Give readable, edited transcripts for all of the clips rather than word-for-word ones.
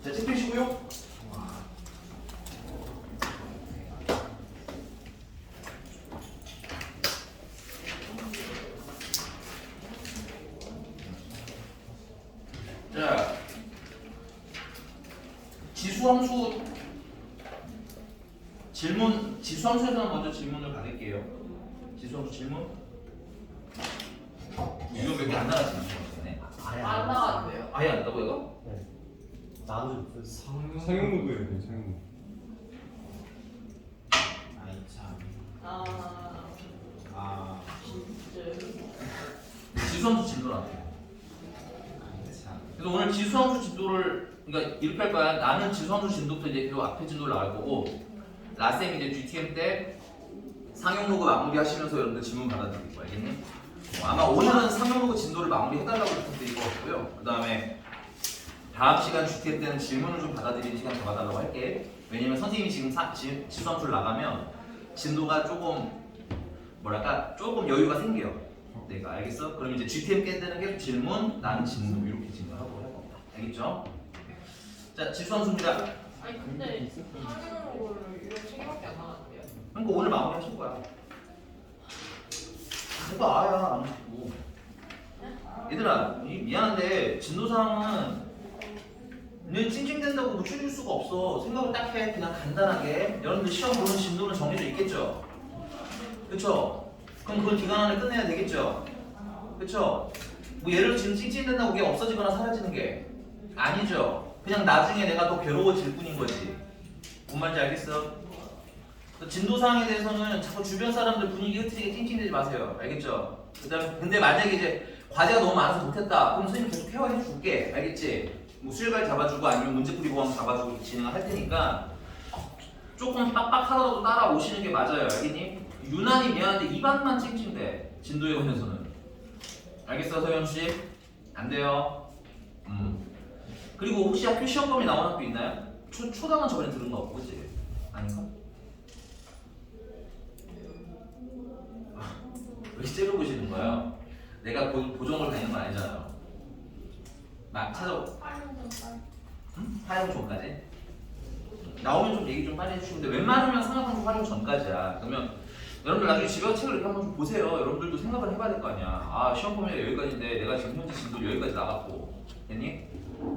자, 책 펴시고요. 자, 지수함수 질문, 지수함수에서는 먼저 질문을 받을게요. 지수함수 질문. 이거 몇 개 안 나갔지, 네. 안 나왔대요. 아예 안 나고 이거? 네. 나도 상용무구예요, 상용무. 아이 참. 지수함수 진도라고. 아이 참. 그래서 오늘 지수함수 진도를 그러니까 이렇게 할 거야. 나는 지수함수 진도부터 이제 그 앞에 진도를 나갈 거고, 라쌤 이제 GTM 때 상용 로그 마무리 하시면서 여러분들 질문 받아드릴 거야, 알겠니? 아마 오늘은 상용 로그 진도를 마무리 해달라고 부탁드릴 것 같고요. 그 다음에 다음 시간 GTM 때는 질문을 좀 받아들이는 시간 더 받아달라고 할게. 왜냐면 선생님이 지금 지수함수를 나가면 진도가 조금 뭐랄까 조금 여유가 생겨요. 내가 알겠어? 그럼 이제 GTM 깨뜨는 게 질문, 나는 진도 이렇게 진도하고 할 겁니다. 알겠죠? 자, 지수함수입니다. 아니 근데 상용으로 이런 책밖에 안 나왔대요. 그러니까 오늘 마무리 하실 거야. 해봐, 아야 안 하시고. 얘들아, 미안한데 진도사항은 내 찡찡댄다고 뭐 줄일 수가 없어. 생각을 딱 해. 그냥 간단하게. 여러분들 시험 보는 진도는 정해져 있겠죠? 그쵸? 그럼 그걸 기간 안에 끝내야 되겠죠? 그쵸? 뭐 예를 들어 지금 찡찡댄다고 그게 없어지거나 사라지는 게 아니죠? 그냥 나중에 내가 더 괴로워질 뿐인 거지. 뭔 말인지 알겠어? 진도사항에 대해서는 자꾸 주변 사람들 분위기 흐트리게 찡찡대지 마세요. 알겠죠? 그다음에 근데 만약에 이제 과제가 너무 많아서 못했다. 그럼 선생님 계속 케어해 줄게. 알겠지? 뭐 수일발 잡아주고 아니면 문제풀이 보강 잡아주고 이렇게 진행을 할 테니까 조금 빡빡하더라도 따라오시는 게 맞아요. 알겠니? 유난히 미안한데 입안만 찡찡대. 진도에 관해서는. 알겠어, 서현씨? 안 돼요. 그리고 혹시 학교 시험범위 나온 학교 있나요? 초당은 저번에 들은 거 없고, 그치? 아닌가? 왜 째려보시는 거야? 내가 보정을 다니는 건 아니잖아요. 막 찾아. 활용 전까지? 나오면 좀 얘기 좀 빨리 해주시는데 웬만하면 상하방송 활용 전까지야. 그러면 여러분들 나중에 집에 와서 책을 이렇게 한번 좀 보세요. 여러분들도 생각을 해봐야 될 거 아니야. 아, 시험 범위가 여기까지인데 내가 지금 현재 진도 여기까지 나갔고, 됐니?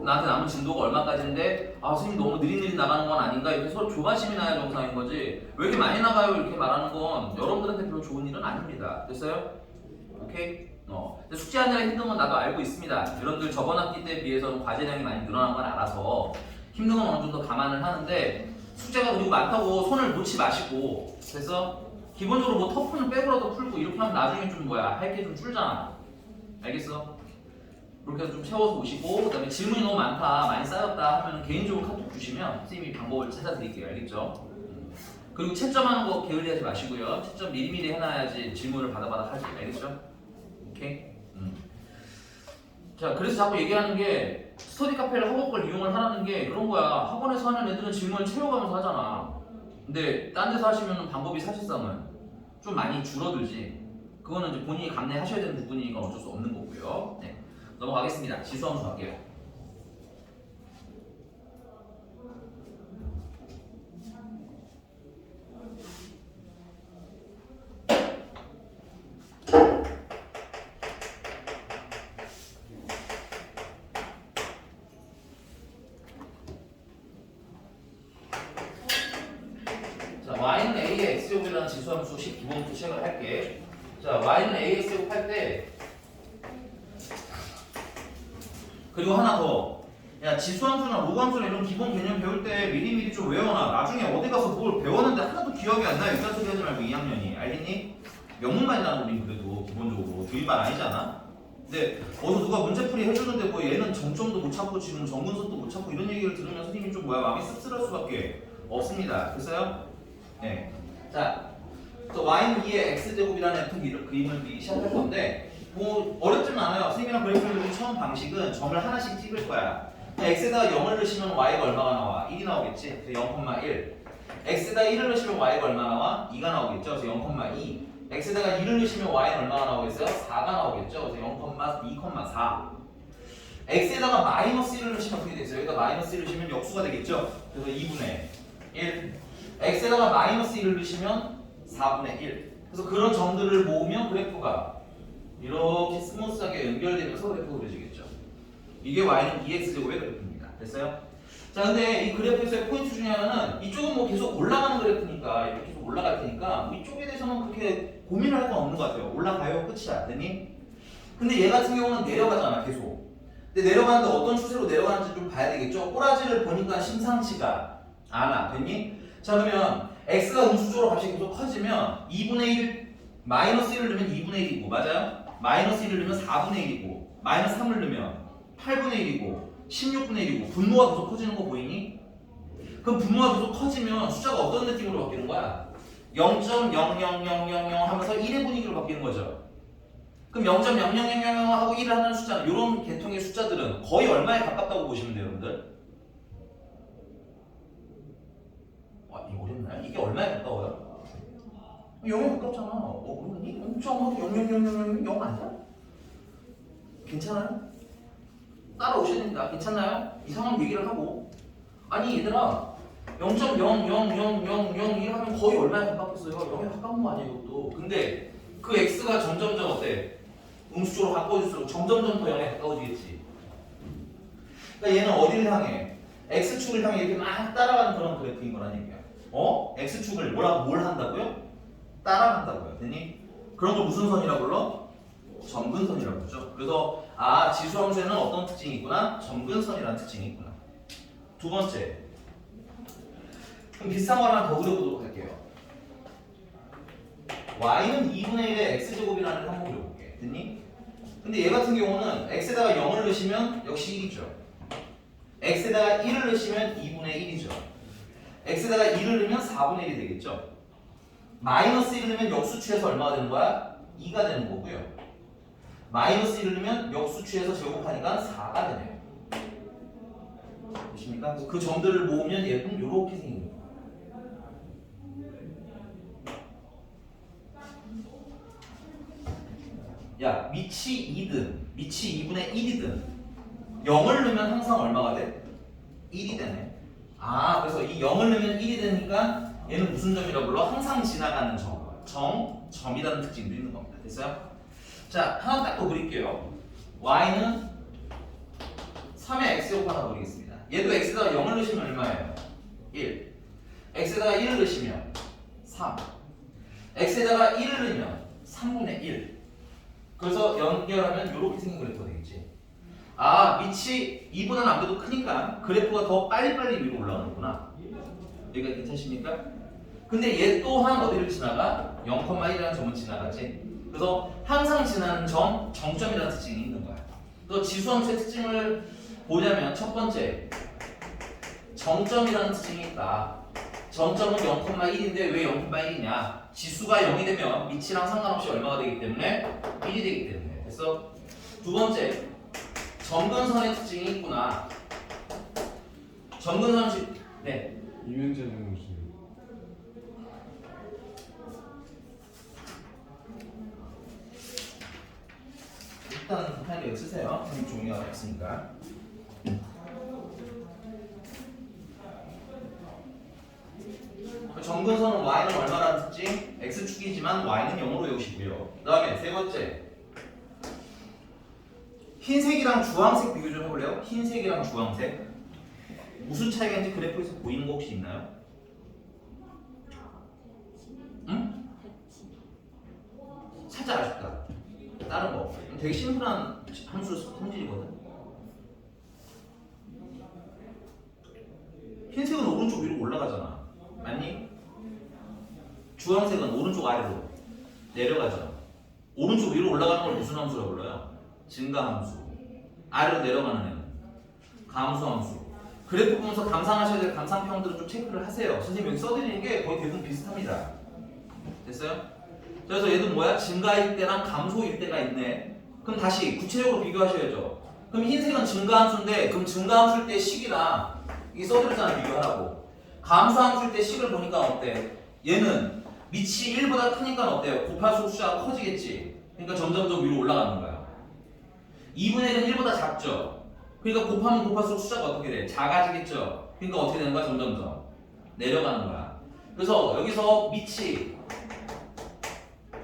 나한테 남은 진도가 얼마까지인데 아 선생님 너무 느릿느릿 나가는 건 아닌가? 이렇게 서로 조바심이 나야 정상인 거지. 왜 이렇게 많이 나가요? 이렇게 말하는 건 여러분들한테 별로 좋은 일은 아닙니다. 됐어요? 오케이? 근데 숙제하느라 힘든 건 나도 알고 있습니다. 여러분들 저번 학기 때 비해서는 과제량이 많이 늘어난 건 알아서 힘든 건 어느 정도 감안을 하는데 숙제가 그리고 많다고 손을 놓지 마시고, 그래서 기본적으로 뭐 터프는 빼고라도 풀고 이렇게 하면 나중에 좀 뭐야 할 게 좀 줄잖아. 알겠어? 그렇게 해서 좀 채워서 오시고, 그 다음에 질문이 너무 많다, 많이 쌓였다 하면 개인적으로 카톡 주시면 선생님이 방법을 찾아드릴게요. 알겠죠? 그리고 채점하는 거 게을리하지 마시고요. 채점 미리미리 해놔야지 질문을 받아 하지. 알겠죠? 오케이? 자, 그래서 자꾸 얘기하는 게 스터디 카페를 학원걸 이용을 하라는 게 그런 거야. 학원에서 하는 애들은 질문을 채워가면서 하잖아. 근데 딴 데서 하시면 방법이 사실상은 좀 많이 줄어들지. 그거는 이제 본인이 감내하셔야 되는 부분이니까 어쩔 수 없는 거고요. 네. 넘어가겠습니다. 지수함수 갈게요. 자, y는 a의 x제곱이라는 지수함수 식 기본부터 시작을 할게. 자, y는 a의 x제곱 할 때 그리고 하나 더. 야, 지수함수나 로그함수나 이런 기본 개념 배울 때 미리미리 좀 외워놔. 나중에 어디 가서 뭘 배웠는데 하나도 기억이 안 나. 일단 소리 하지 말고 2학년이. 알겠니? 명문반이라는 우린 그래도 기본적으로 드림반 아니잖아. 근데 어디서 누가 문제풀이 해주는데 뭐 얘는 정점도 못 찾고 지금 정근선도 못 찾고 이런 얘기를 들으면 선생님이 좀 뭐야 마음이 씁쓸할 수밖에 없습니다. 됐어요? 네. 자, 또 y는 2의 x제곱이라는 f 그림을 미리 시작할 건데 뭐 어렵진 않아요. 선생님이랑 그래프를 그린 처음 방식은 점을 하나씩 찍을 거야. x에다가 0을 넣으시면 y가 얼마가 나와? 1이 나오겠지? 그래서 0,1. x에다가 1을 넣으시면 y가 얼마 나와? 2가 나오겠죠? 그래서 0,2. x에다가 2를 넣으시면 y는 얼마가 나오겠어요? 4가 나오겠죠? 그래서 0,2,4. x에다가 마이너스 1을 넣으시면 어떻게 되겠어요? 여기다 마이너스 1을 넣으시면 역수가 되겠죠? 그래서 2분의 1. x에다가 마이너스 1을 넣으시면 4분의 1. 그래서 그런 점들을 모으면 그래프가 이렇게 스무스하게 연결되면서 그래프가 그려지겠죠. 이게 y는 2x제곱의 그래프입니다. 됐어요? 자, 근데 이 그래프에서의 포인트 중에 하나는 이쪽은 뭐 계속 올라가는 그래프니까 이렇게 계속 올라갈 테니까 뭐 이쪽에 대해서는 그렇게 고민을 할 건 없는 것 같아요. 올라가요? 끝이야. 됐니? 근데 얘 같은 경우는 내려가잖아, 계속. 근데 내려가는데 어떤 추세로 내려가는지 좀 봐야 되겠죠? 꼬라지를 보니까 심상치가 않아. 됐니? 자, 그러면 x가 음수적으로 값이 계속 커지면 2분의 1, 마이너스 1을 넣으면 2분의 1이고, 맞아요? 마이너스 1을 넣으면 4분의 1이고, 마이너스 3을 넣으면 8분의 1이고, 16분의 1이고, 분모가 계속 커지는 거 보이니? 그럼 분모가 계속 커지면 숫자가 어떤 느낌으로 바뀌는 거야? 0.00000 하면서 1의 분위기로 바뀌는 거죠. 그럼 0.0000 하고 1을 하는 숫자는 이런 계통의 숫자들은 거의 얼마에 가깝다고 보시면 돼요, 여러분들? 이거 어렵나요? 이게 얼마에 가까워요? 0에 가깝잖아. 그러니? 0.0000 아니야? 괜찮아요? 따라오셔야 됩니다. 괜찮나요? 이상한 얘기를 하고. 아니 얘들아, 0.00001 하면 거의 얼마에 가깝겠어요? 0에 가까운 거 아니에요, 이것도. 근데 그 x가 점점점 어때? 음수적으로 가까워질수록 점점점 더 0에 가까워지겠지. 그러니까 얘는 어디를 향해? x축을 향해 이렇게 막 따라가는 그런 그래프인 거란 얘기야. x축을 뭘 한다고요? 따라간다고요. 됐니? 그런 걸 무슨 선이라고 불러? 점근선이라고 그러죠. 그래서 지수함수에는 어떤 특징이 있구나? 점근선이라는 특징이 있구나. 두 번째, 그럼 비슷한 거 하나 더 그려보도록 할게요. y는 2분의 1의 x제곱이라는 걸 한번 그려볼게. 됐니? 근데 얘 같은 경우는 x에다가 0을 넣으시면 역시 1이죠. x에다가 1을 넣으시면 2분의 1이죠. x에다가 1을 넣으면 4분의 1이 되겠죠. 마이너스 1을 넣으면 역수취해서 얼마가 되는 거야? 2가 되는 거고요. 마이너스 1을 넣으면 역수취해서 제곱하니까 4가 되네요. 보십니까? 그래서 그 점들을 모으면 얘는 이렇게 생깁니다. 야, 밑이 2든 밑이 2분의 1이든 0을 넣으면 항상 얼마가 돼? 1이 되네. 그래서 이 0을 넣으면 1이 되니까 얘는 무슨 점이라고 불러? 항상 지나가는 점이라는 특징도 있는 겁니다. 됐어요? 자, 하나 딱 더 그릴게요. y는 3의 x제곱 하나 그리겠습니다. 얘도 x에다가 0을 넣으시면 얼마예요? 1. x에다가 1을 넣으시면 3. x에다가 1을 넣으면 3분의 1. 그래서 연결하면 이렇게 생긴 그래프가 되겠지. 밑이 2보다는 아무래도 크니까 그래프가 더 빨리빨리 위로 올라가는구나. 여기가 괜찮습니까? 근데 얘 또한 어디를 지나가? 0,1이라는 점을 지나가지. 그래서 항상 지나는 정점이라는 특징이 있는 거야. 그래서 지수함수의 특징을 보자면 첫 번째, 정점이라는 특징이 있다. 정점은 0,1인데 왜 0,1이냐? 지수가 0이 되면 밑이랑 상관없이 얼마가 되기 때문에 1이 되기 때문에. 그래서 두 번째, 점근선의 특징이 있구나. 점근선 네. 이면제는 무슨 일단 편하게 여기 쓰세요. 선생님 종이가 없으니까. 점근선은 y는 얼마라는 특징? x축이지만 y는 0으로 외우시고요. 그 다음에 세 번째, 흰색이랑 주황색 비교 좀 해볼래요? 흰색이랑 주황색 무슨 차이가 있는지 그래프에서 보이는 거 혹시 있나요? 응? 살짝 아쉽다. 다른 거 되게 심플한 함수 성질이거든. 흰색은 오른쪽 위로 올라가잖아. 맞니? 주황색은 오른쪽 아래로 내려가잖아. 오른쪽 위로 올라가는 걸 무슨 함수라고 불러요? 증가함수. 아래로 내려가는 애는 감소함수. 그래프 보면서 감상하셔야 될 감상평들은 좀 체크를 하세요. 선생님 여기 써드리는 게 거의 대부분 비슷합니다. 됐어요? 그래서 얘도 뭐야? 증가일 때랑 감소일 때가 있네. 그럼 다시 구체적으로 비교하셔야죠. 그럼 흰색은 증가함수인데 그럼 증가함수일 때 식이랑 이게 써드렸잖아, 비교하라고. 감소함수일 때 식을 보니까 어때? 얘는 밑이 1보다 크니까 어때요? 곱할수록 숫자가 커지겠지. 그러니까 점점점 위로 올라가는 거야. 2분의 1은 1보다 작죠? 그러니까 곱하면 곱할수록 숫자가 어떻게 돼? 작아지겠죠. 그러니까 어떻게 되는 거야? 점점점 내려가는 거야. 그래서 여기서 밑이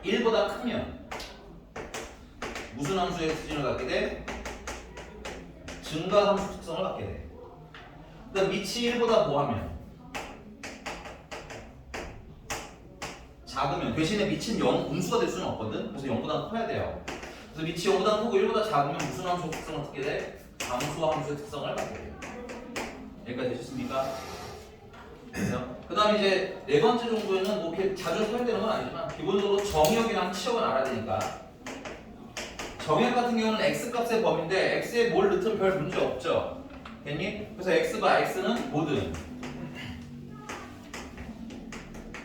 1보다 크면 무슨 함수의 수준을 갖게 돼? 증가 함수 특성을 갖게 돼. 그다음 밑이 1보다 뭐하면? 작으면 대신에 밑은 0 음수가 될 수는 없거든. 그래서 0보다 커야 돼요. 그래서 밑이 0보다 크고 1보다 작으면 무슨 함수의 특성을 어떻게 돼? 함수와 함수의 특성을 갖게 돼요. 여기까지 되셨습니까? 그 다음에 이제 네 번째 정도에는 뭐 이렇게 자주 사용되는 건 아니지만 기본적으로 정의역이랑 치역은 알아야 되니까 정의역 같은 경우는 x값의 범위인데 x에 뭘 넣든 별 문제 없죠. 됐니? 그래서 x가 x는 뭐든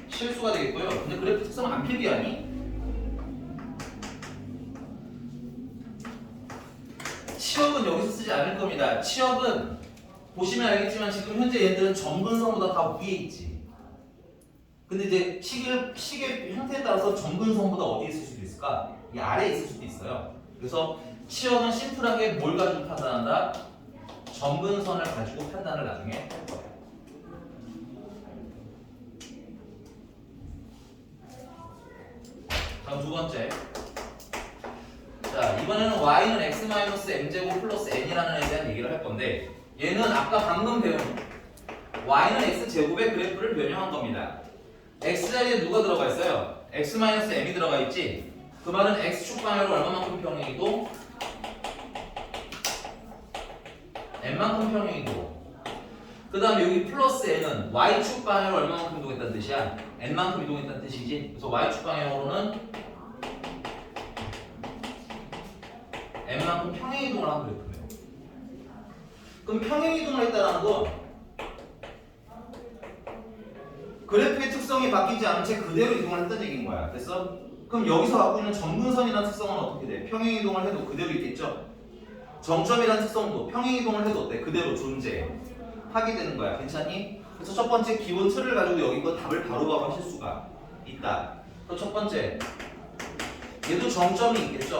실수가 되겠고요. 근데 그래프 특성 안 필기하니? 치역은 여기서 쓰지 않을 겁니다. 치역은 보시면 알겠지만 지금 현재 얘들은 점근선보다 다 위에 있지. 근데 이제 식의 형태에 따라서 점근선보다 어디에 있을 수도 있을까? 이 아래에 있을 수도 있어요. 그래서 치역은 심플하게 뭘 가지고 판단한다? 점근선을 가지고 판단을 나중에 할 거예요. 다음 두 번째. 자, 이번에는 y는 x-m제곱 플러스 n이라는 애에 대한 얘기를 할 건데 얘는 아까 방금 배운 y는 x제곱의 그래프를 변형한 겁니다. x자리에 누가 들어가 있어요? x-m이 들어가 있지? 그 말은 x축 방향으로 얼마만큼 평행이고 n만큼 평행이고 그 다음에 여기 플러스 n은 y축 방향으로 얼마만큼 이동했다는 뜻이야? n만큼 이동했다는 뜻이지? 그래서 y축 방향으로는 n만큼 평행이동을 한 그래프예요. 그럼 평행이동을 했다는 건 그래프의 특성이 바뀌지 않은 채 그대로 이동을 했다는 얘기인 거야. 됐어? 그럼 여기서 갖고 있는 점근선이라는 특성은 어떻게 돼? 평행이동을 해도 그대로 있겠죠? 정점이라는 특성도 평행이동을 해도 어때? 그대로 존재하게 되는 거야. 괜찮니? 그래서 첫 번째 기본 틀을 가지고 여기 거 답을 바로바로 하실 수가 있다. 또 첫 번째 얘도 정점이 있겠죠?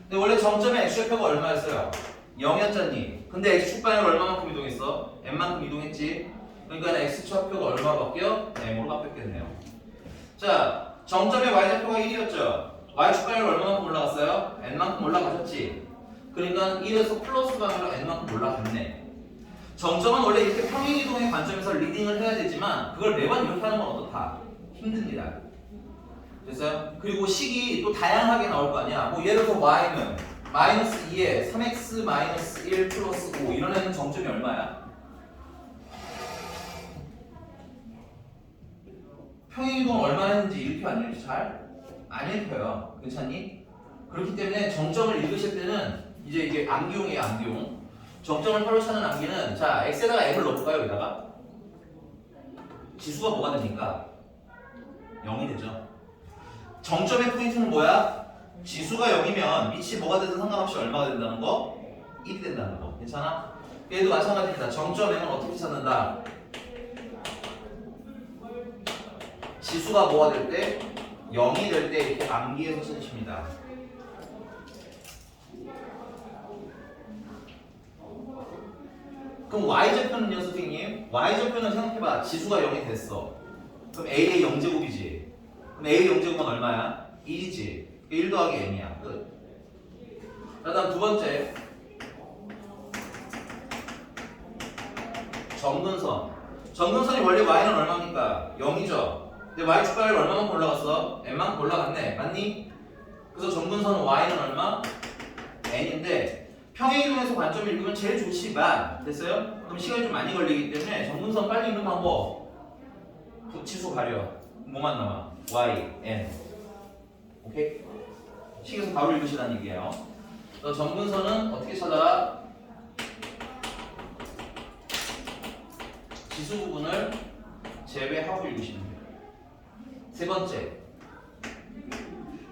근데 원래 정점의 x좌표가 얼마였어요? 0이었잖니. 근데 x축 방향을 얼마만큼 이동했어? n만큼 이동했지. 그러니까 x좌표가 얼마 바뀌어? m으로 바뀌었겠네요. 자, 정점의 y좌표가 1이었죠. y축 방향을 얼마만큼 올라갔어요? n만큼 올라가셨지. 그러니까 1에서 플러스 방향으로 n만큼 올라갔네. 정점은 원래 이렇게 평행이동의 관점에서 리딩을 해야 되지만 그걸 매번 이렇게 하는 건 어떻다? 힘듭니다. 됐어요? 그리고 식이 또 다양하게 나올 거 아니야. 뭐 예를 들어 y는 마이너스 2에 3x 마이너스 1 플러스 5 이런 애는 정점이 얼마야? 평행이동 얼마나 했는지 읽혀 안 읽혀? 잘? 안 읽혀요. 괜찮니? 그렇기 때문에 정점을 읽으실 때는 이제 이게 암기용이에요. 암기용. 정점을 바로 찾는 암기는 자 x에다가 m을 넣어볼까요? 여기다가 지수가 뭐가 됩니까? 0이 되죠. 정점의 포인트는 뭐야? 지수가 0이면 밑이 뭐가 되든 상관없이 얼마가 된다는 거? 1이 된다는 거. 괜찮아? 얘도 마찬가지입니다. 정점 m은 어떻게 찾는다? 지수가 뭐가 될 때? 0이 될 때 이렇게 암기해서 찾으십니다. 그럼 y좌표는요 선생님? y좌표는 생각해봐. 지수가 0이 됐어. 그럼 a의 0제곱이지. 그럼 a의 0제곱은 얼마야? 1이지. 1 더하기 n이야. 끝. 그 다음 두 번째. 정근선. 정근선이 원래 y는 얼마입니까? 0이죠. 근데 y축 방향이 얼마만큼 올라갔어? n만큼 올라갔네. 맞니? 그래서 정근선은 y는 얼마? n인데 평행이동에서 관점을 읽으면 제일 좋지만 됐어요? 그럼 시간이 좀 많이 걸리기 때문에 정근선 빨리 읽는 방법 치수 가려. 뭐만 남아? y, n. 오케이? 식에서 바로 읽으시라는 얘기예요. 정근선은 어떻게 찾아? 지수 부분을 제외하고 읽으시면 돼요. 세 번째.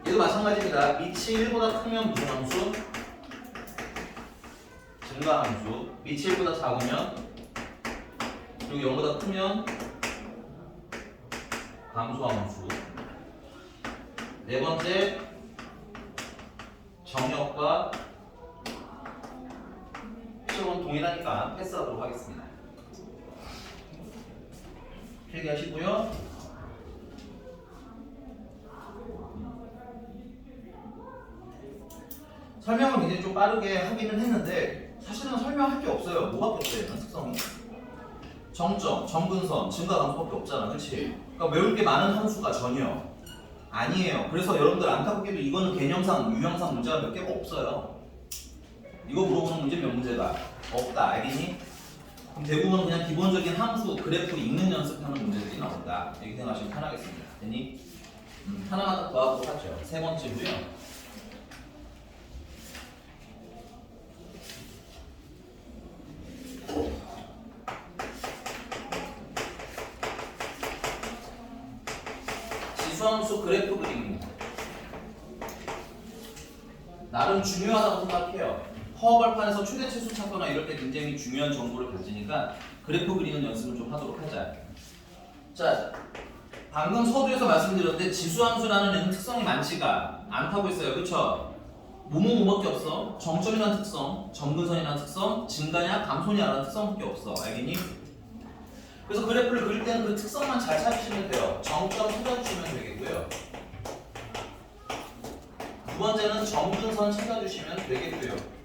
얘도 마찬가지입니다. 밑이 1보다 크면 무슨 함수? 증가함수. 밑이 1보다 작으면 그리고 0보다 크면 감소함수. 네 번째. 정역과 방식은 동일하니까 패스하도록 하겠습니다. 필기하시고요. 설명을 굉장히 좀 빠르게 하기는 했는데 사실은 설명할 게 없어요. 뭐가 없어요? 이런 특성이. 정점, 점근선, 증가 감소밖에 없잖아. 그렇지? 그러니까 외울 게 많은 함수가 전혀 아니에요. 그래서 여러분들 안타깝게도 이거는 개념상, 유형상 문제가 몇 개가 없어요. 이거 물어보는 문제 몇 문제가 없다. 알겠니? 그럼 대부분 그냥 기본적인 함수, 그래프 읽는 연습하는 문제들이 나온다. 이렇게 생각하시면 편하겠습니다. 됐니? 하나만 더 하도록 하죠. 세 번째고요. 지수함수 그래프 그림입니다. 나름 중요하다고 생각해요. 허허벌판에서 최대치수 찾거나 이럴 때 굉장히 중요한 정보를 가지니까 그래프 그리는 연습을 좀 하도록 하자. 자, 방금 서두에서 말씀드렸는데 지수함수라는 애는 특성이 많지가 않다고 했어요. 그쵸? 뭐뭐뭐밖에 없어. 정점이라는 특성, 점근선이라는 특성, 증가냐 감소냐라는 특성밖에 없어. 알겠니? 그래서 그래프를 그릴 때는 그 특성만 잘 찾으시면 돼요. 정점 찾아주시면 되겠고요. 두 번째는 점근선 찾아주시면 되겠고요.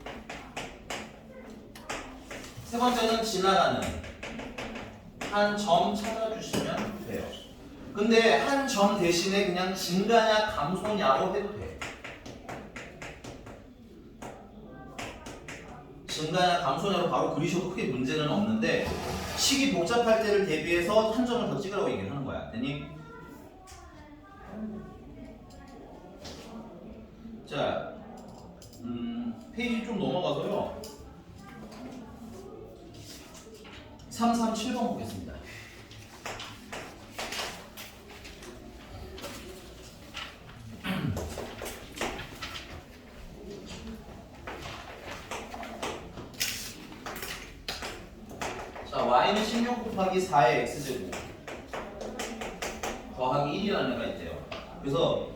세 번째는 지나가는 한 점 찾아주시면 돼요. 근데 한 점 대신에 그냥 증가냐 감소냐로 해도 돼. 증가냐 감소냐로 바로 그리셔도 크게 문제는 없는데 식이 복잡할 때를 대비해서 한 점을 더 찍으라고 얘기를 하는 거야. 됐니? 자, 페이지 좀 넘어가서요. 337번 보겠습니다. 자, y는 16 곱하기 4의 x제곱 더하기 1이라는 애가 있대요. 그래서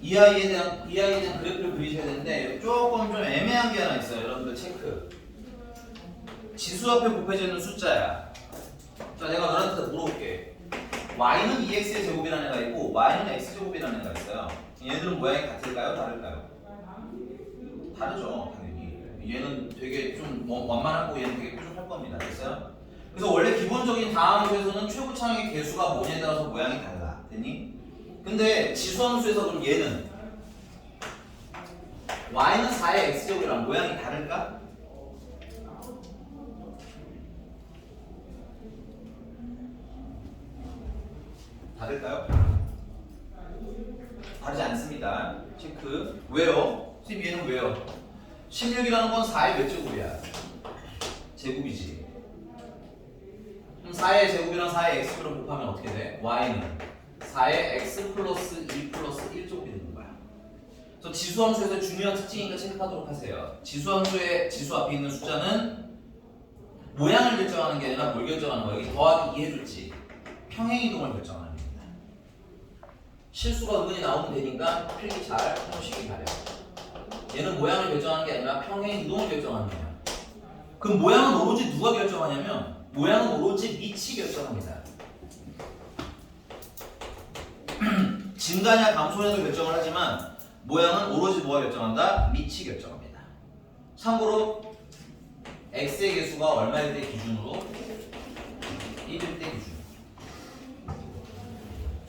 이 아이에 대한 그래프를 그리셔야 되는데 조금 좀 애매한 게 하나 있어요. 여러분들 체크. 지수 앞에 곱해져 있는 숫자야. 자, 내가 너한테 물어볼게. y는 2x의 제곱이라는 애가 있고 y는 x제곱이라는 애가 있어요. 얘들은 모양이 같을까요? 다를까요? 다르죠, 당연히. 얘는 되게 좀 완만하고 얘는 되게 뾰족할 겁니다. 됐어요? 그래서 원래 기본적인 다함수에서는 최고차항의 개수가 뭐냐에 따라서 모양이 달라. 됐니? 근데 지수함수에서 그럼 얘는 y는 4의 x제곱이랑 모양이 다를까? 다를까요? 다르지 않습니다. 체크. 왜요? 선생님 얘는 왜요? 16이라는 건 4의 몇 제곱이야? 제곱이지. 그럼 4의 제곱이랑 4의 x제곱을 곱하면 어떻게 돼? y는 4의 x 플러스 2 플러스 1제곱이 되는 거야. 그래서 지수함수에서 중요한 특징이니까 체크하도록 하세요. 지수함수의 지수 앞에 있는 숫자는 모양을 결정하는 게 아니라 뭘 결정하는 거야? 여기 더하기 2 해줬지. 평행이동을 결정하는 겁니다. 실수가 은근히 나오면 되니까 필기 잘 해놓으시기 바래요. 얘는 모양을 결정하는 게 아니라 평행이동을 결정하는 거야. 그럼 모양은 오로지 누가 결정하냐면 모양은 오로지 밑이 결정합니다. 증가냐 감소냐도 결정을 하지만 모양은 오로지 뭐가 결정한다? 밑이 결정합니다. 참고로 x의 개수가 얼마일 때 기준으로? 1일 때 기준.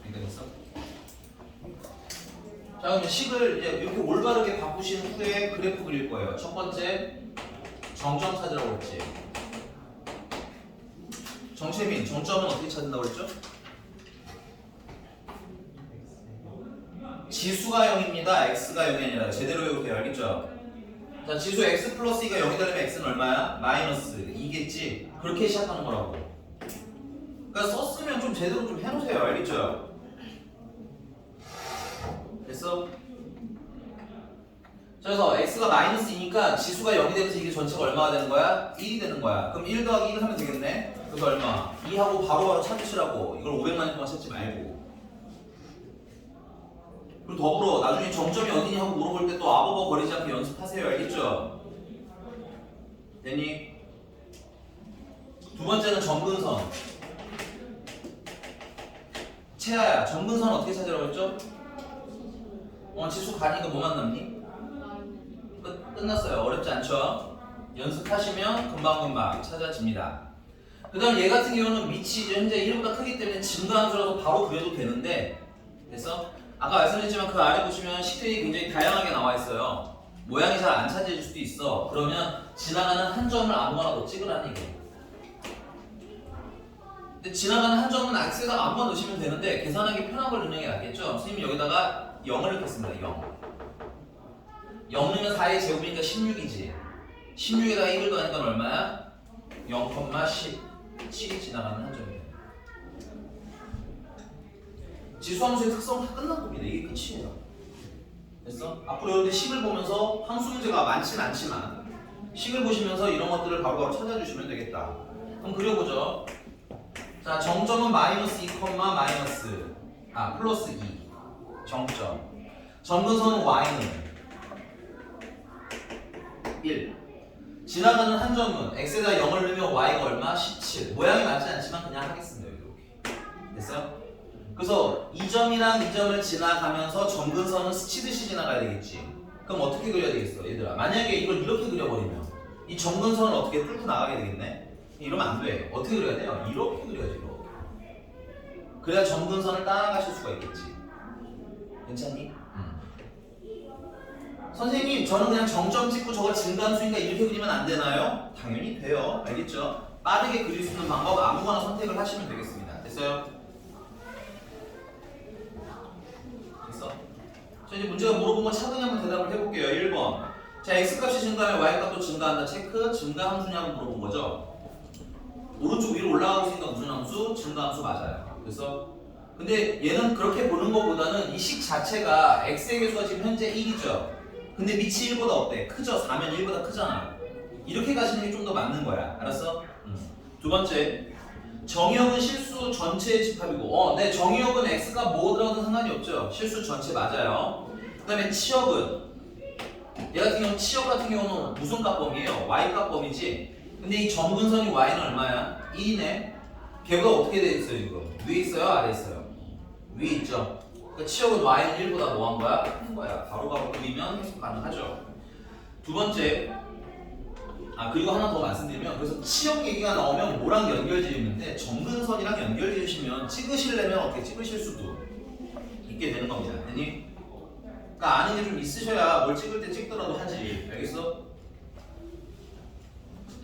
이해됐어? 자, 그럼 식을 이제 이렇게 올바르게 바꾸신 후에 그래프 그릴 거예요. 첫 번째 정점 찾으라고 했지. 정채민, 정점은 어떻게 찾는다고 그랬죠? 지수가 0입니다. x가 0이 아니라 제대로 외우세요. 알겠죠? 자, 지수 x 플러스 2가 0이 되려면 x는 얼마야? 마이너스 2겠지? 그렇게 시작하는 거라고. 그러니까 썼으면 좀 제대로 좀 해놓으세요. 알겠죠? 됐어? 그래서 x가 마이너스 2니까 지수가 0이 되면서 이게 전체가 얼마가 되는 거야? 1이 되는 거야. 그럼 1 더하기 1 하면 되겠네? 그래서 얼마? 2하고 바로바로 찾으시라고. 이걸 500만 년 동안 찾지 말고. 그리고 더불어 나중에 정점이 어디니 하고 물어볼 때 또 아버버 거리지 않게 연습하세요. 알겠죠? 됐니? 두 번째는 점근선. 채아야, 점근선 어떻게 찾으라고 했죠? 지수 가니까 뭐만 남니? 끝났어요. 어렵지 않죠? 연습하시면 금방금방 찾아집니다. 그 다음 얘 같은 경우는 밑이 이제 현재 1보다 크기 때문에 증가함수라서 바로 그려도 되는데, 그래서 아까 말씀드렸지만 그 아래 보시면 식들이 굉장히 다양하게 나와 있어요. 모양이 잘 안 찾아질 수도 있어. 그러면 지나가는 한 점을 아무거나 더 찍으라는 얘기예요. 근데 지나가는 한 점은 x에다가 아무거나 넣으시면 되는데 계산하기 편한 걸 넣는 게 낫겠죠? 선생님이 여기다가 0을 넣겠습니다. 0. 0 넣으면 4의 제곱이니까 16이지. 16에다가 1을 더하니까 얼마야? 0,17이 지나가는 한 점이에요. 지수함수의 특성 다 끝난 겁니다. 이게 끝이에요. 됐어? 앞으로 여러분들 식을 보면서 함수 문제가 많지는 않지만 식을 보시면서 이런 것들을 바로바로 찾아주시면 되겠다. 그럼 그려보죠. 자, 정점은 마이너스 2, 플러스 2. 정점. 점근선은 y는 1. 지나가는 한 점은 x에다 0을 넣으면 y가 얼마? 17. 모양이 맞지 않지만 그냥 하겠습니다. 이렇게. 됐어요? 그래서 이 점이랑 이 점을 지나가면서 점근선은 스치듯이 지나가야 되겠지. 그럼 어떻게 그려야 되겠어, 얘들아? 만약에 이걸 이렇게 그려버리면 이 점근선을 어떻게 뚫고 나가게 되겠네? 이러면 안 돼. 어떻게 그려야 돼요? 이렇게 그려야지, 이렇게. 그래야 점근선을 따라가실 수가 있겠지. 괜찮니? 선생님, 저는 그냥 정점 찍고 저걸 증가함수니까 이렇게 그리면 안 되나요? 당연히 돼요. 알겠죠? 빠르게 그릴 수 있는 방법 아무거나 선택을 하시면 되겠습니다. 됐어요? 됐어? 자, 이제 문제가 물어본 거 차분히 한번 대답을 해볼게요. 1번. 자, x값이 증가하면 y값도 증가한다. 체크. 증가함수냐고 물어본 거죠? 오른쪽 위로 올라가고 있으니까 무슨 함수? 증가함수 맞아요. 그래서 근데 얘는 그렇게 보는 것보다는 이 식 자체가 x의 개수가 지금 현재 1이죠. 근데 밑이 1보다 어때? 크죠? 4면 1보다 크잖아. 이렇게 가시는 게 좀 더 맞는 거야. 알았어? 두 번째, 정의역은 실수 전체의 집합이고 네, 정의역은 x가 뭐더라도 상관이 없죠. 실수 전체 맞아요. 그 다음에 치역은 얘 같은 경우는 치역 같은 경우는 무슨 값범위예요? y 값범위지. 근데 이 점근선이 y는 얼마야? 2네. 걔보다 어떻게 돼 있어요 지금? 위에 있어요? 아래 있어요? 위에 있죠. 그러니까 치역은 y는 1보다 뭐 한 거야? 큰 거야. 바로바로 그리면 해석 가능하죠. 두 번째, 그리고 하나 더 말씀드리면, 그래서 치역 얘기가 나오면 뭐랑 연결지으는데 점근선이랑 연결지으시면 찍으시려면 어떻게 찍으실 수도 있게 되는 겁니다. 아니? 그러니까 아는 게 좀 있으셔야 뭘 찍을 때 찍더라도 하지. 알겠어?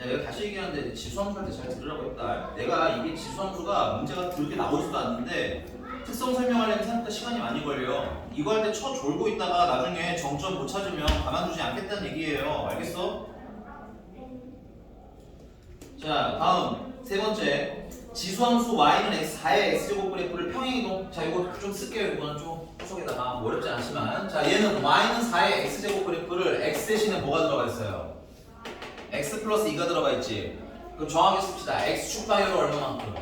야, 내가 다시 얘기하는데 지수함수할 때 잘 들으라고 했다. 내가 이게 지수함수가 문제가 그렇게 나오지도 않는데 특성 설명하려면 생각보다 시간이 많이 걸려. 이거 할 때 쳐 졸고 있다가 나중에 정점 못 찾으면 가만두지 않겠다는 얘기예요. 알겠어? 자, 다음 세 번째, 지수함수 y는 x 4의 x제곱 그래프를 평행이동. 자, 이거 좀 쓸게요. 이거는 좀 속에다가 어렵지 않지만, 자, 얘는 y는 4의 x제곱 그래프를 x 대신에 뭐가 들어가 있어요? x 플러스 2가 들어가 있지. 그럼 정확히 씁시다. x 축방열은 얼마만큼?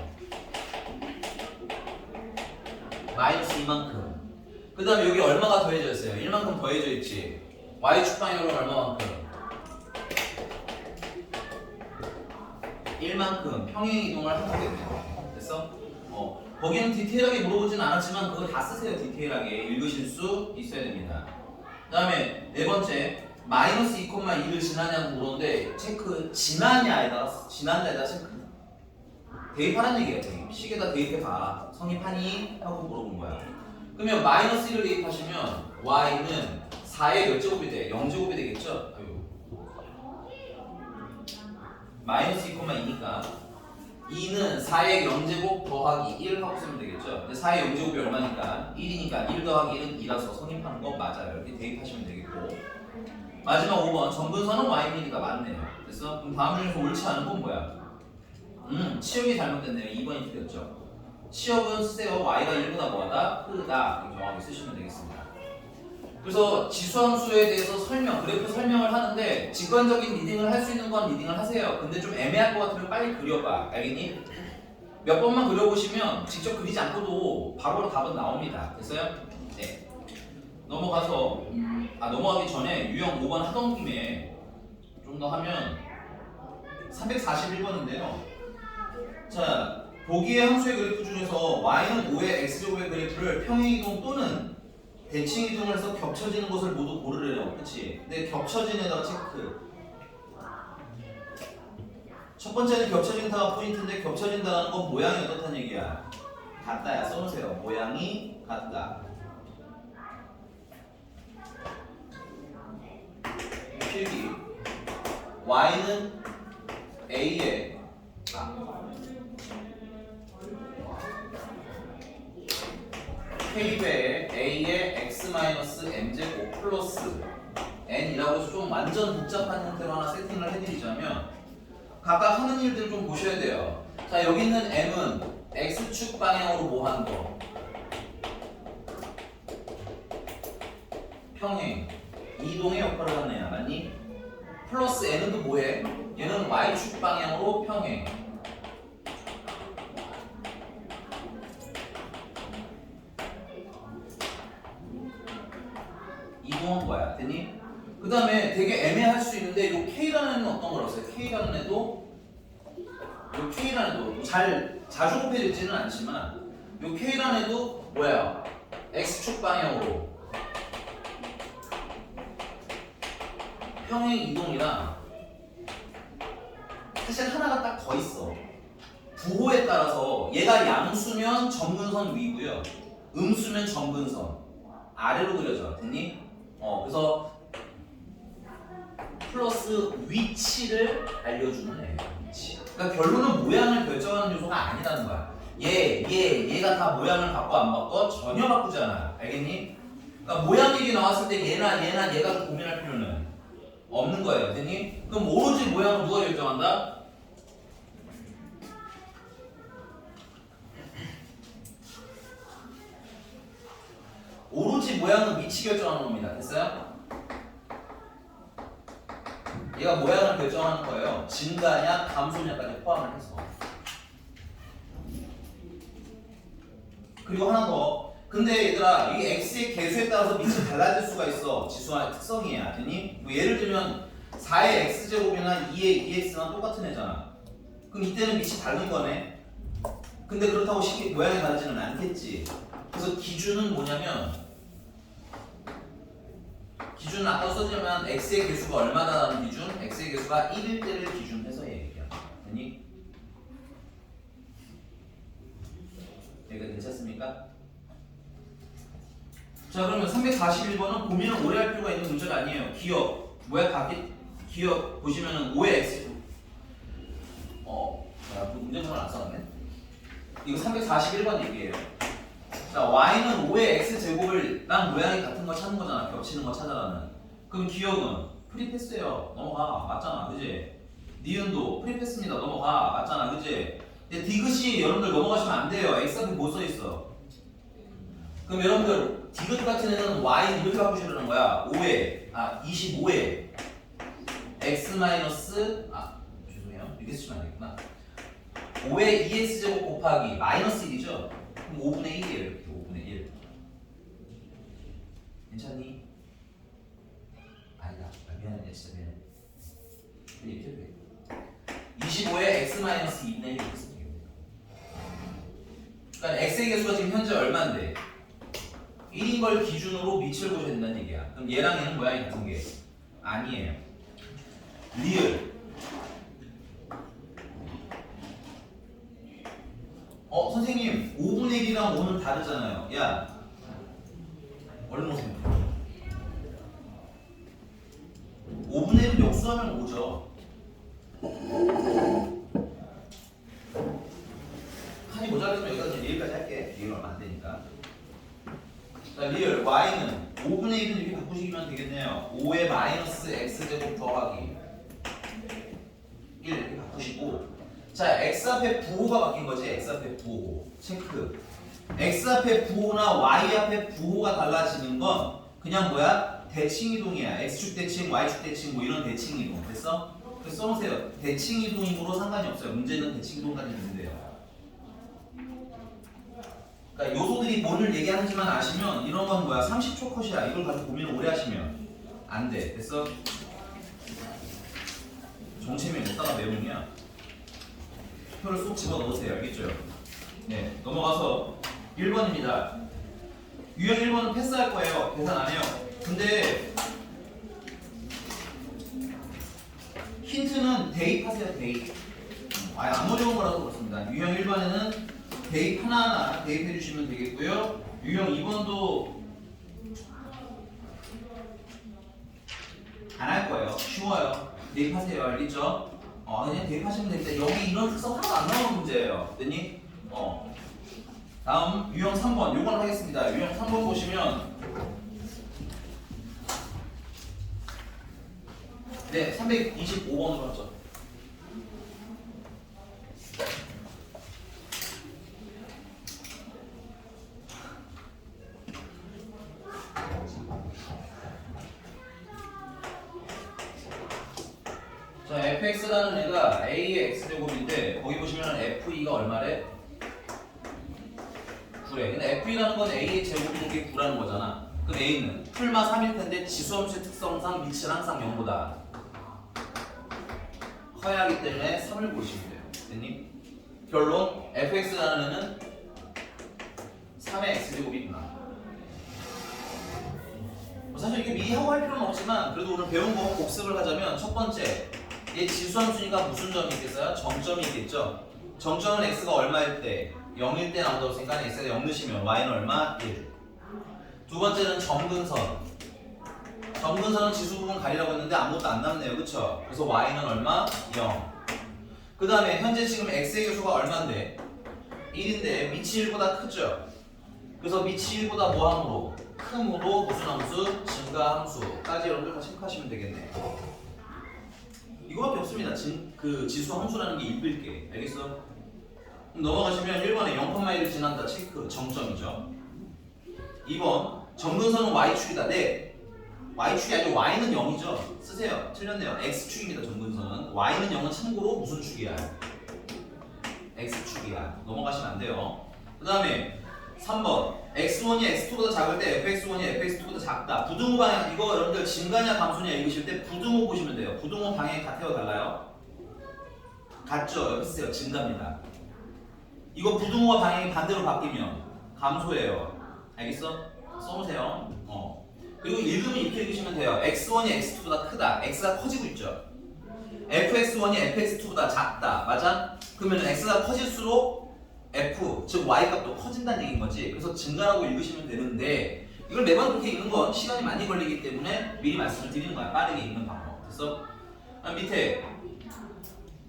마이너스 2만큼. 그 다음에 여기 얼마가 더해져 있어요? 1만큼 더해져 있지. y 축방열은 얼마만큼? 1만큼 평행 이동을 하게 돼요. 됐어? 거기는 디테일하게 물어보진 않았지만 그거 다 쓰세요. 디테일하게 읽으실 수 있어야 됩니다. 그 다음에 네 번째, 마이너스 2,2를 지나냐고 물었는데 체크. 지나냐에다 지난다에다 체크. 대입하라는 얘기예요. 대입. 식에다 대입해봐. 성립하니? 하고 물어본 거야. 그러면 마이너스 1을 대입하시면 y는 4의 몇 제곱이 돼? 0제곱이 되겠죠? 마이너스 2,2니까 2는 4의 0제곱 더하기 1 하고 쓰면 되겠죠? 근데 4의 0제곱이 얼마니까? 1이니까 1 더하기 1은 2라서 성립하는 거 맞아요. 이렇게 대입하시면 되겠고, 마지막 5번, 점근선은 y이니까 맞네요. 그래서 그럼 다음 중에서 옳지 않은 건 뭐야? 치역이 잘못됐네요. 2번이 틀렸죠. 치역은 쓰세요. y가 1보다 뭐하다? 크다. 이렇게 정확히 쓰시면 되겠습니다. 그래서 지수함수에 대해서 그래프 설명을 하는데 직관적인 리딩을 할 수 있는 건 리딩을 하세요. 근데 좀 애매할 것 같으면 빨리 그려봐. 알겠니? 몇 번만 그려보시면 직접 그리지 않고도 바로 답은 나옵니다. 됐어요? 네. 넘어가서 넘어가기 전에 유형 5번 하던 김에 좀 더 하면 341번인데요. 자, 보기의 함수의 그래프 중에서 y는 5의 x제곱의 그래프를 평행이동 또는 대칭이동을 해서 겹쳐지는 것을 모두 고르래요. 그치? 근데 겹쳐진에다가 체크. 첫 번째는 겹쳐진다가 포인트인데 겹쳐진다는 건 모양이 어떻다는 얘기야? 같다야. 써놓으세요. 모양이 같다. 필기. y는 a의 k배의 a의 x-m제곱 플러스 n이라고 해서 좀 완전 복잡한 형태로 하나 세팅을 해드리자면 각각 하는 일들을 좀 보셔야 돼요. 자, 여기 있는 m은 x축 방향으로 뭐 하는 거? 평행 이동의 역할을 하는 애야. 맞니? 플러스 n은 또 뭐해? 얘는 y축 방향으로 평행. 이동한 거야. 됐니? 그 다음에 되게 애매할 수 있는데 요 K라는 애는 어떤 거라고 써요? K라는 애도 요 K라는 애도 잘 자주 곱해지지는 않지만 요 K라는 애도 뭐야? X축 방향으로 평행 이동이랑 사실 하나가 딱 더 있어. 부호에 따라서 얘가 양수면 점근선 위고요. 음수면 점근선 아래로 그려져. 됐니? 그래서 플러스 위치를 알려주는 애예요. 위치. 그러니까 결론은 모양을 결정하는 요소가 아니라는 거야. 얘가 다 모양을 바꿔 안 바꿔? 전혀 바꾸지 않아. 알겠니? 그러니까 모양 얘기 나왔을 때 얘가 좀 고민할 필요는 없는 거예요. 됐니? 그럼 오로지 모양을 누가 결정한다? 오로지 모양은 위치 결정하는 겁니다. 됐어요? 얘가 모양을 결정하는 거예요. 증가냐 감소냐까지 포함을 해서. 그리고 하나 더. 근데 얘들아, 이게 x의 개수에 따라서 밑이 달라질 수가 있어. 지수의 특성이야. 됐니? 뭐 예를 들면 4의 x제곱이나 2의 2x나 똑같은 애잖아. 그럼 이때는 밑이 다른 거네. 근데 그렇다고 모양이 다르지는 않겠지. 그래서 기준은 뭐냐면, 기준은 아까 써주면 x의 개수가 얼마다라는 기준, x의 개수가 1일 때를 기준해서 얘기해요. 됐니? 여기가 괜찮습니까? 자, 그러면 341번은 고민을 오래 할 필요가 있는 문제가 아니에요. 기억 보시면은 5의 x 문제점을 안 써놨네. 이거 341번 얘기예요. 자, y는 5의 x제곱을랑 모양이 같은 거 찾는 거잖아. 겹치는 거 찾아라는. 그럼 기억은 프리패스예요. 넘어가. 맞잖아. 그지? 니은도 프리패스입니다. 넘어가. 맞잖아. 그지? 근데 디귿이 여러분들 넘어가시면 안 돼요. x 앞에 뭐 써있어? 그럼 여러분들 디귿 같은 애는 y는 이렇게 바꾸시려는 거야. 25에 x 죄송해요. 이렇게 쓰시면 안 되겠구나. 5의 2x제곱 곱하기 마이너스 1이죠? 그럼 5분의 1이에요. 이렇게 5분의 1. 괜찮니? 아니다. 미안해. 진짜 미안해. 이렇게 해도 돼. 25에 x-2분의 1 이렇게 쓰면 됩니다. 그러니까 x의 개수가 지금 현재 얼마인데 1인 걸 기준으로 밑을 보셔야 된다는 얘기야. 그럼 얘랑 얘는 모양이 같은 게 아니에요. 리을. 선생님 5분의 1이랑 5는 다르잖아요. 야 얼른 오세요. 5분의 1은 역수하면 5죠. 칸이 모자라면 여기까지 리을까지 할게. 리을 얼마 안 되니까. 자, 리을 y는 5분의 1은 이렇게 바꾸시면 되겠네요. 5의 마이너스 x제곱 더하기 1 이렇게 바꾸시고, 자, x 앞에 부호가 바뀐 거지. x 앞에 부호 체크. x 앞에 부호나 y 앞에 부호가 달라지는 건 그냥 뭐야? 대칭이동이야. x축 대칭, y축 대칭 뭐 이런 대칭이동. 됐어? 그래서 써놓으세요. 대칭이동이므로 상관이 없어요. 문제는 대칭이동까지 있는데요. 그러니까 요소들이 뭐를 얘기하는지만 아시면 이런 건 뭐야? 30초 컷이야. 이걸 가지고 고민을 오래 하시면 안 돼. 됐어? 정체면 못 따라 외우냐? 표를 쏙 집어넣으세요. 알겠죠? 네, 넘어가서 1번입니다. 유형 1번은 패스할 거예요. 계산 안 해요. 근데 힌트는 대입하세요. 대입. 아예 안 어려운 거라서 그렇습니다. 유형 1번에는 대입 하나하나 대입해 주시면 되겠고요. 유형 2번도 안 할 거예요. 쉬워요. 대입하세요. 알겠죠? 그냥 대입하시면 됩니다. 여기 이런 특성 하나도 안 나오는 문제예요. 됐니? 다음 유형 3번. 요건 하겠습니다. 유형 3번 보시면 네, 325번으로 하죠. 자, fx라는 애가 a의 x제곱인데 거기 보시면 fe가 얼마래? 9래. 근데 fe라는 건 a의 제곱인 게 9라는 거잖아. 그럼 a는 풀마 3일 텐데 지수함수의 특성상 밑은 항상 0보다 커야 하기 때문에 3을 보시면 돼요. 됐니? 결론 fx라는 애는 3의 x제곱이구나. 사실 이게 미하고 할 필요는 없지만 그래도 오늘 배운 거 복습을 하자면 첫 번째 얘 지수함수니까 무슨 점이 있겠어요? 정점이 있겠죠? 정점은 x가 얼마일 때? 0일 때 나온다고 생각하니 x가 0 넣으시면 y는 얼마? 1. 두 번째는 점근선. 점근선은 지수 부분 가리라고 했는데 아무것도 안 남네요. 그쵸? 그래서 y는 얼마? 0. 그 다음에 현재 지금 x의 교수가 얼마인데? 1인데 밑이 1보다 크죠? 그래서 밑이 1보다 뭐 함으로? 큼으로 무슨 함수? 증가 함수까지 여러분들 다 체크하시면 되겠네. 이거밖에 없습니다. 그 지수 함수라는 게 읽을게. 알겠어? 그럼 넘어가시면 1번에 0,1을 지난다. 체크. 정점이죠. 2번 점근선은 y축이다. 네. y축이 아니고 y는 0이죠. 쓰세요. 틀렸네요. x축입니다. 점근선은. y는 0은 참고로 무슨 축이야? x축이야. 넘어가시면 안 돼요. 그 다음에 3번 x1이 x2보다 작을 때 fx1이 fx2보다 작다. 부등호 방향 이거 여러분들 증가냐 감소냐 읽으실 때 부등호 보시면 돼요. 부등호 방향이 같아요 달라요? 같죠? 여기 쓰세요. 증가입니다. 이거 부등호와 방향이 반대로 바뀌면 감소예요. 알겠어? 써보세요. 그리고 읽으면 이렇게 읽으시면 돼요. x1이 x2보다 크다. x가 커지고 있죠. fx1이 fx2보다 작다. 맞아? 그러면 x가 커질수록 f, 즉 y 값도 커진다는 얘기인 거지. 그래서 증가라고 읽으시면 되는데 이걸 매번 그렇게 읽는 건 시간이 많이 걸리기 때문에 미리 말씀을 드리는 거야. 빠르게 읽는 방법. 됐어? 밑에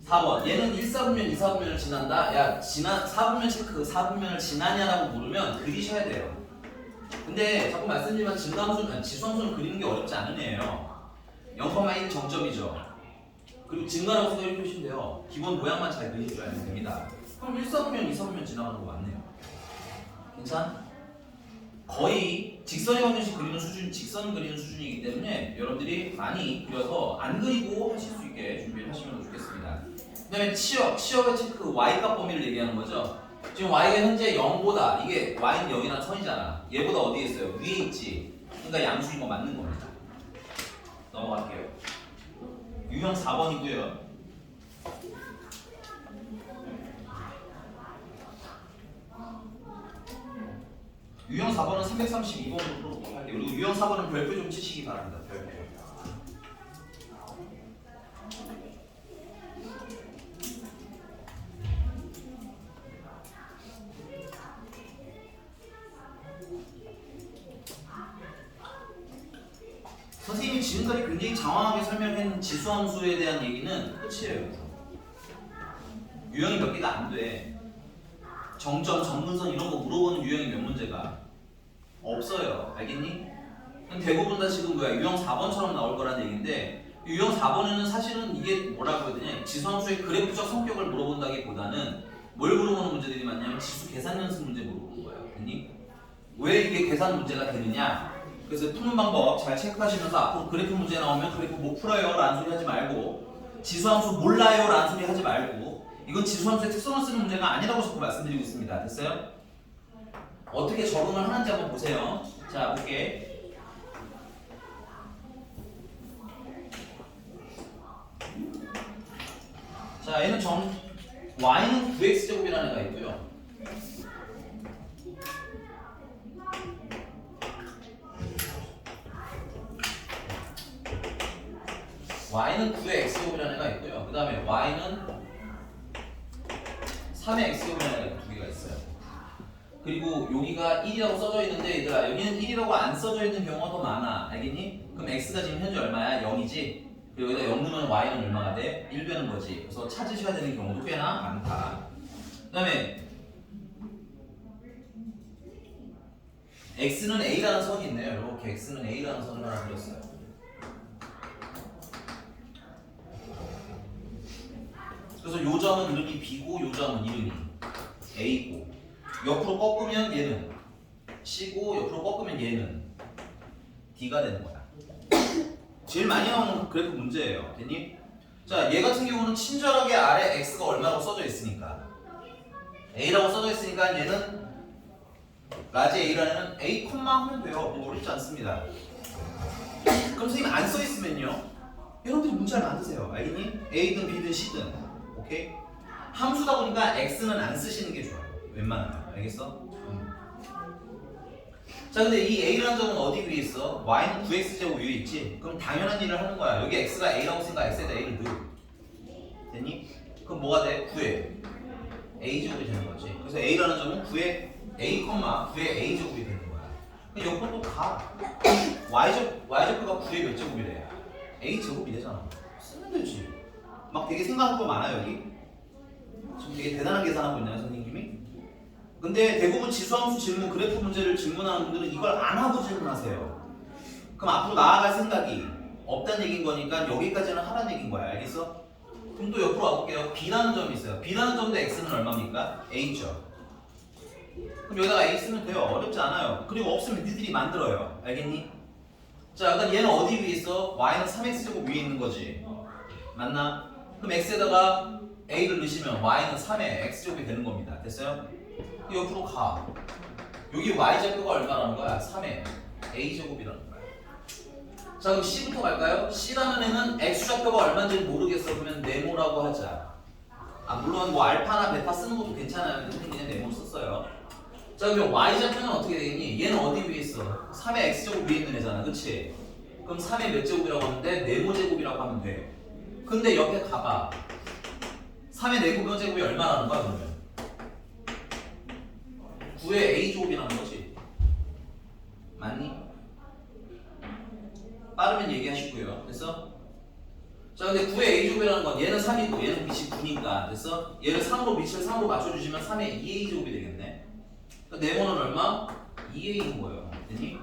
4번. 얘는 1사분면, 2사분면을 지난다. 야, 4분면 체크, 4분면을 지나냐라고 물으면 그리셔야 돼요. 근데 자꾸 말씀드리면 증가함수는, 지수함수는 그리는 게 어렵지 않은 애예요. 0,1 정점이죠. 그리고 증가라고 생각해 주시면 돼요. 기본 모양만 잘 그리실 줄 알면 됩니다. 그럼 1사분면, 2사분면 지나가는 거 맞네요. 괜찮아? 거의 직선의 방정식 그리는 수준, 직선 그리는 수준이기 때문에 여러분들이 많이 그려서 안 그리고 하실 수 있게 준비를 하시면 좋겠습니다. 그 다음에 치역의 체크, y값 범위를 얘기하는 거죠. 지금 y가 현재 0보다, 이게 y는 0이라는 선이잖아. 얘보다 어디에 있어요? 위에 있지. 그러니까 양수인 거 맞는 겁니다. 넘어갈게요. 유형 4번이고요. 유형 4번은 332번으로 할게요. 그리고 유형 4번은 별표 좀 치시기 바랍니다. 별표. 선생님이 지금까지 굉장히 장황하게 설명한 지수함수에 대한 얘기는 끝이에요. 유형이 몇 개가 안 돼. 정점, 점근선 이런 거 물어보는 유형이 몇 문제가 없어요. 알겠니? 대부분 다 지금 뭐야 유형 4번처럼 나올 거라는 얘기인데 유형 4번에는 사실은 이게 뭐라고 해야 되냐 지수함수의 그래프적 성격을 물어본다기보다는 뭘 물어보는 문제들이 많냐면 지수 계산 연습 문제 물어보는 거예요. 알겠니? 왜 이게 계산 문제가 되느냐? 그래서 푸는 방법 잘 체크하시면서 앞으로 그래프 문제 나오면 그래프 못 풀어요 라는 소리 하지 말고 지수함수 몰라요 라는 소리 하지 말고 이건 지수함수의 특성을 쓰는 문제가 아니라고 자꾸 말씀드리고 있습니다. 됐어요? 어떻게 적응을 하는지 한번 보세요. 자, 볼게. 자, 얘는 y는 9x제곱이라는 애가 있고요. y는 9의 x제곱이라는 애가 있고요. 그 다음에 y는 3의 x제곱이라는 애가 두 개가 있어요. 그리고 여기가 1이라고 써져 있는데 얘들아 여기는 1이라고 안 써져 있는 경우가 더 많아. 알겠니? 그럼 x가 지금 현재 얼마야? 0이지? 그리고 여기다 0 넣으면 y는 얼마가 돼? 1 되는 거지. 그래서 찾으셔야 되는 경우도 꽤나 많다. 그 다음에 x는 a라는 선이 있네요. 이렇게 x는 a라는 선을 하나 그렸어요. 그래서 요 점은 이름이 b고 요 점은 이름이 a고 옆으로 꺾으면 얘는 c고 옆으로 꺾으면 얘는 d가 되는 거야. 제일 많이 나오는 그래프 문제예요. 됐니? 자, 얘 같은 경우는 친절하게 아래 x가 얼마라고 써져 있으니까 a라고 써져 있으니까 얘는 라지 a라는 애는 a, 하면 돼요. 뭐 어렵지 않습니다. 그럼 선생님 안 써 있으면요? 여러분들이 문자를 만드세요. 알겠니? a든 b든 c든 오케이? 함수다 보니까 x는 안 쓰시는 게 좋아요. 웬만하면. 알겠어? 자, 근데 이 a라는 점은 어디 위에 있어? y는 9x제곱 위에 있지? 그럼 당연한 일을 하는 거야. 여기 x가 a라고 쓰니까 x에다 a를 넣어. 됐니? 그럼 뭐가 돼? 9에 a제곱이 되는 거지. 그래서 a라는 점은 9에 a, 9에 a제곱이 되는 거야. 그럼 옆으로 또 가. y제곱가 9에 몇 제곱이래? a제곱이 되잖아. 쓰면 되지. 막 되게 생각할 거 많아요, 여기? 지금 되게 대단한 계산하고 있나요, 선생님이? 근데 대부분 지수함수 질문, 그래프 문제를 질문하는 분들은 이걸 안 하고 질문하세요. 그럼 앞으로 나아갈 생각이 없다는 얘기인 거니까 여기까지는 하라는 얘기인 거야. 알겠어? 그럼 또 옆으로 와볼게요. b라는 점이 있어요. b라는 점도 x는 얼마입니까? a죠. 그럼 여기다가 a 쓰면 돼요. 어렵지 않아요. 그리고 없으면 니들이 만들어요. 알겠니? 자, 그럼 얘는 어디 위에 있어? y는 3x제곱 위에 있는 거지. 맞나? 그럼 x에다가 a를 넣으시면 y는 3의 x제곱이 되는 겁니다. 됐어요? 옆으로 가. 여기 y좌표가 얼마라는 거야? 3의 a제곱이라는 거야. 자, 그럼 c부터 갈까요? c라는 애는 x좌표가 얼마인지 모르겠어. 그러면 네모라고 하자. 아, 물론 뭐 알파나 베타 쓰는 것도 괜찮아요. 근데 그냥 네모 썼어요. 자, 그럼 y좌표는 어떻게 되겠니? 얘는 어디 위에 있어? 3의 x제곱 위에 있는 애잖아. 그치? 그럼 3의 몇 제곱이라고 하는데 네모 제곱이라고 하면 돼. 근데 옆에 가봐. 3의 네모 제곱이 얼마라는 거야 그러면? 9의 a제곱이라는 거지. 맞니? 빠르면 얘기하시고요. 됐어? 자, 근데 9의 a제곱이라는 건 얘는 3이고 얘는 밑이 9니까 됐어? 얘를 3으로 밑을 3으로 맞춰주시면 3의 2a제곱이 되겠네. 그러니까 네모는 얼마? 2a인 거예요. 됐니?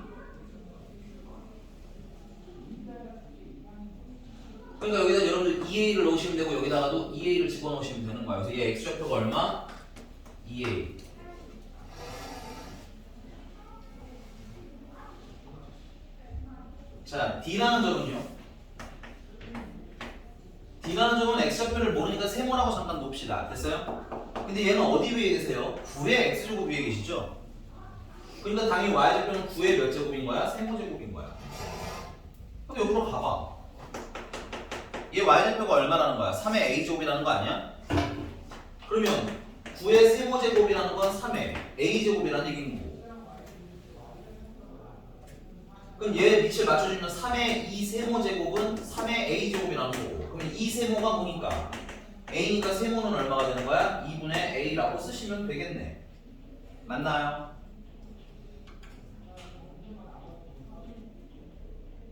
그러니까 여기다 여러분들 2a를 넣으시면 되고 여기다가도 2a를 집어넣으시면 되는 거예요. 그래서 얘 x좌표가 얼마? 2a. 자, D라는 점은요? D라는 점은 X좌표를 모르니까 세모라고 잠깐 놉시다. 됐어요? 근데 얘는 어디 위에 계세요? 9의 X제곱 위에 계시죠? 그러니까 당연히 Y좌표는 9의 몇 제곱인 거야? 세모제곱인 거야. 근데 옆으로 가봐. 얘 Y좌표가 얼마라는 거야? 3의 A제곱이라는 거 아니야? 그러면 9의 세모제곱이라는 건 3의 A제곱이라는 얘기인 거고. 그럼 얘 밑을 맞춰주면 3의 2 세모제곱은 3의 a제곱이라는 거고 그러면 2 세모가 뭐니까? a니까 세모는 얼마가 되는 거야? 2분의 a라고 쓰시면 되겠네. 맞나요?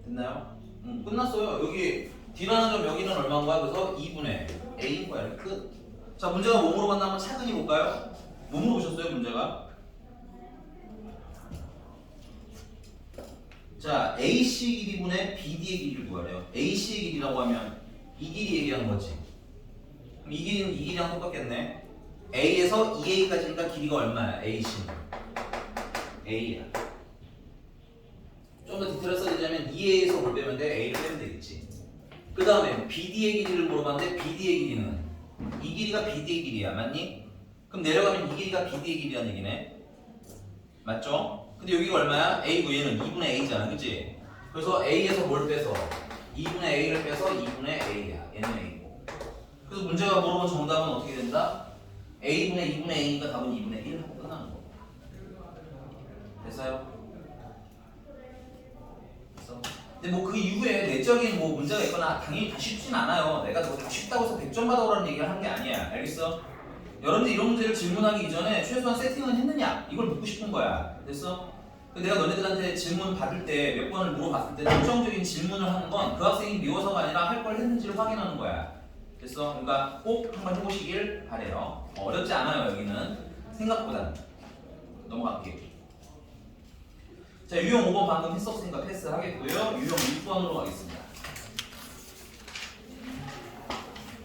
됐나요? 끝났어요. 여기 D라는 점 여기는 얼마인 거야? 그래서 2분의 a인 거야. 이렇게 끝. 자, 문제가 뭐 물어봤나 한번 차근히 볼까요? 뭐 물어보셨어요 문제가? 자, AC의 길이분의 BD의 길이를 구하래요. AC의 길이라고 하면 이 길이 얘기하는 거지. 그럼 이 길이는 이 길이랑 똑같겠네. A에서 2A까지니까 길이가 얼마야? AC는 A야. 좀 더 디테일을 써드리자면 2A에서 뭘 빼면 돼? A를 빼면 되겠지. 그 다음에 BD의 길이를 물어봤는데 BD의 길이는 이 길이가 BD의 길이야. 맞니? 그럼 내려가면 이 길이가 BD의 길이라는 얘기네. 맞죠? 근데 여기가 얼마야? A고 얘는 2분의 A잖아. 그치? 그래서 A에서 뭘 빼서? 2분의 A를 빼서 2분의 A야. 얘는 A고. 그래서 문제가 물어본 정답은 어떻게 된다? a분의 2분의 a니까 답은 2분의 1 하고 끝나는 거. 됐어요? 됐어? 근데 뭐 그 이후에 내적인 뭐 문제가 있거나 당연히 다 쉽진 않아요. 내가 그거 다 쉽다고 해서 100점 받아오라는 얘기를 하는 게 아니야. 알겠어? 여러분들 이런 문제를 질문하기 이전에 최소한 세팅은 했느냐? 이걸 묻고 싶은 거야. 됐어? 내가 너네들한테 질문 받을 때 몇 번을 물어봤을 때 특정적인 질문을 하는 건 그 학생이 미워서가 아니라 할 걸 했는지를 확인하는 거야. 됐어? 그러니까 꼭 한번 해보시길 바래요. 어렵지 않아요. 여기는 생각보다는. 넘어갈게요. 자, 유형 5번 방금 했었으니까 패스하겠고요. 유형 6번으로 가겠습니다.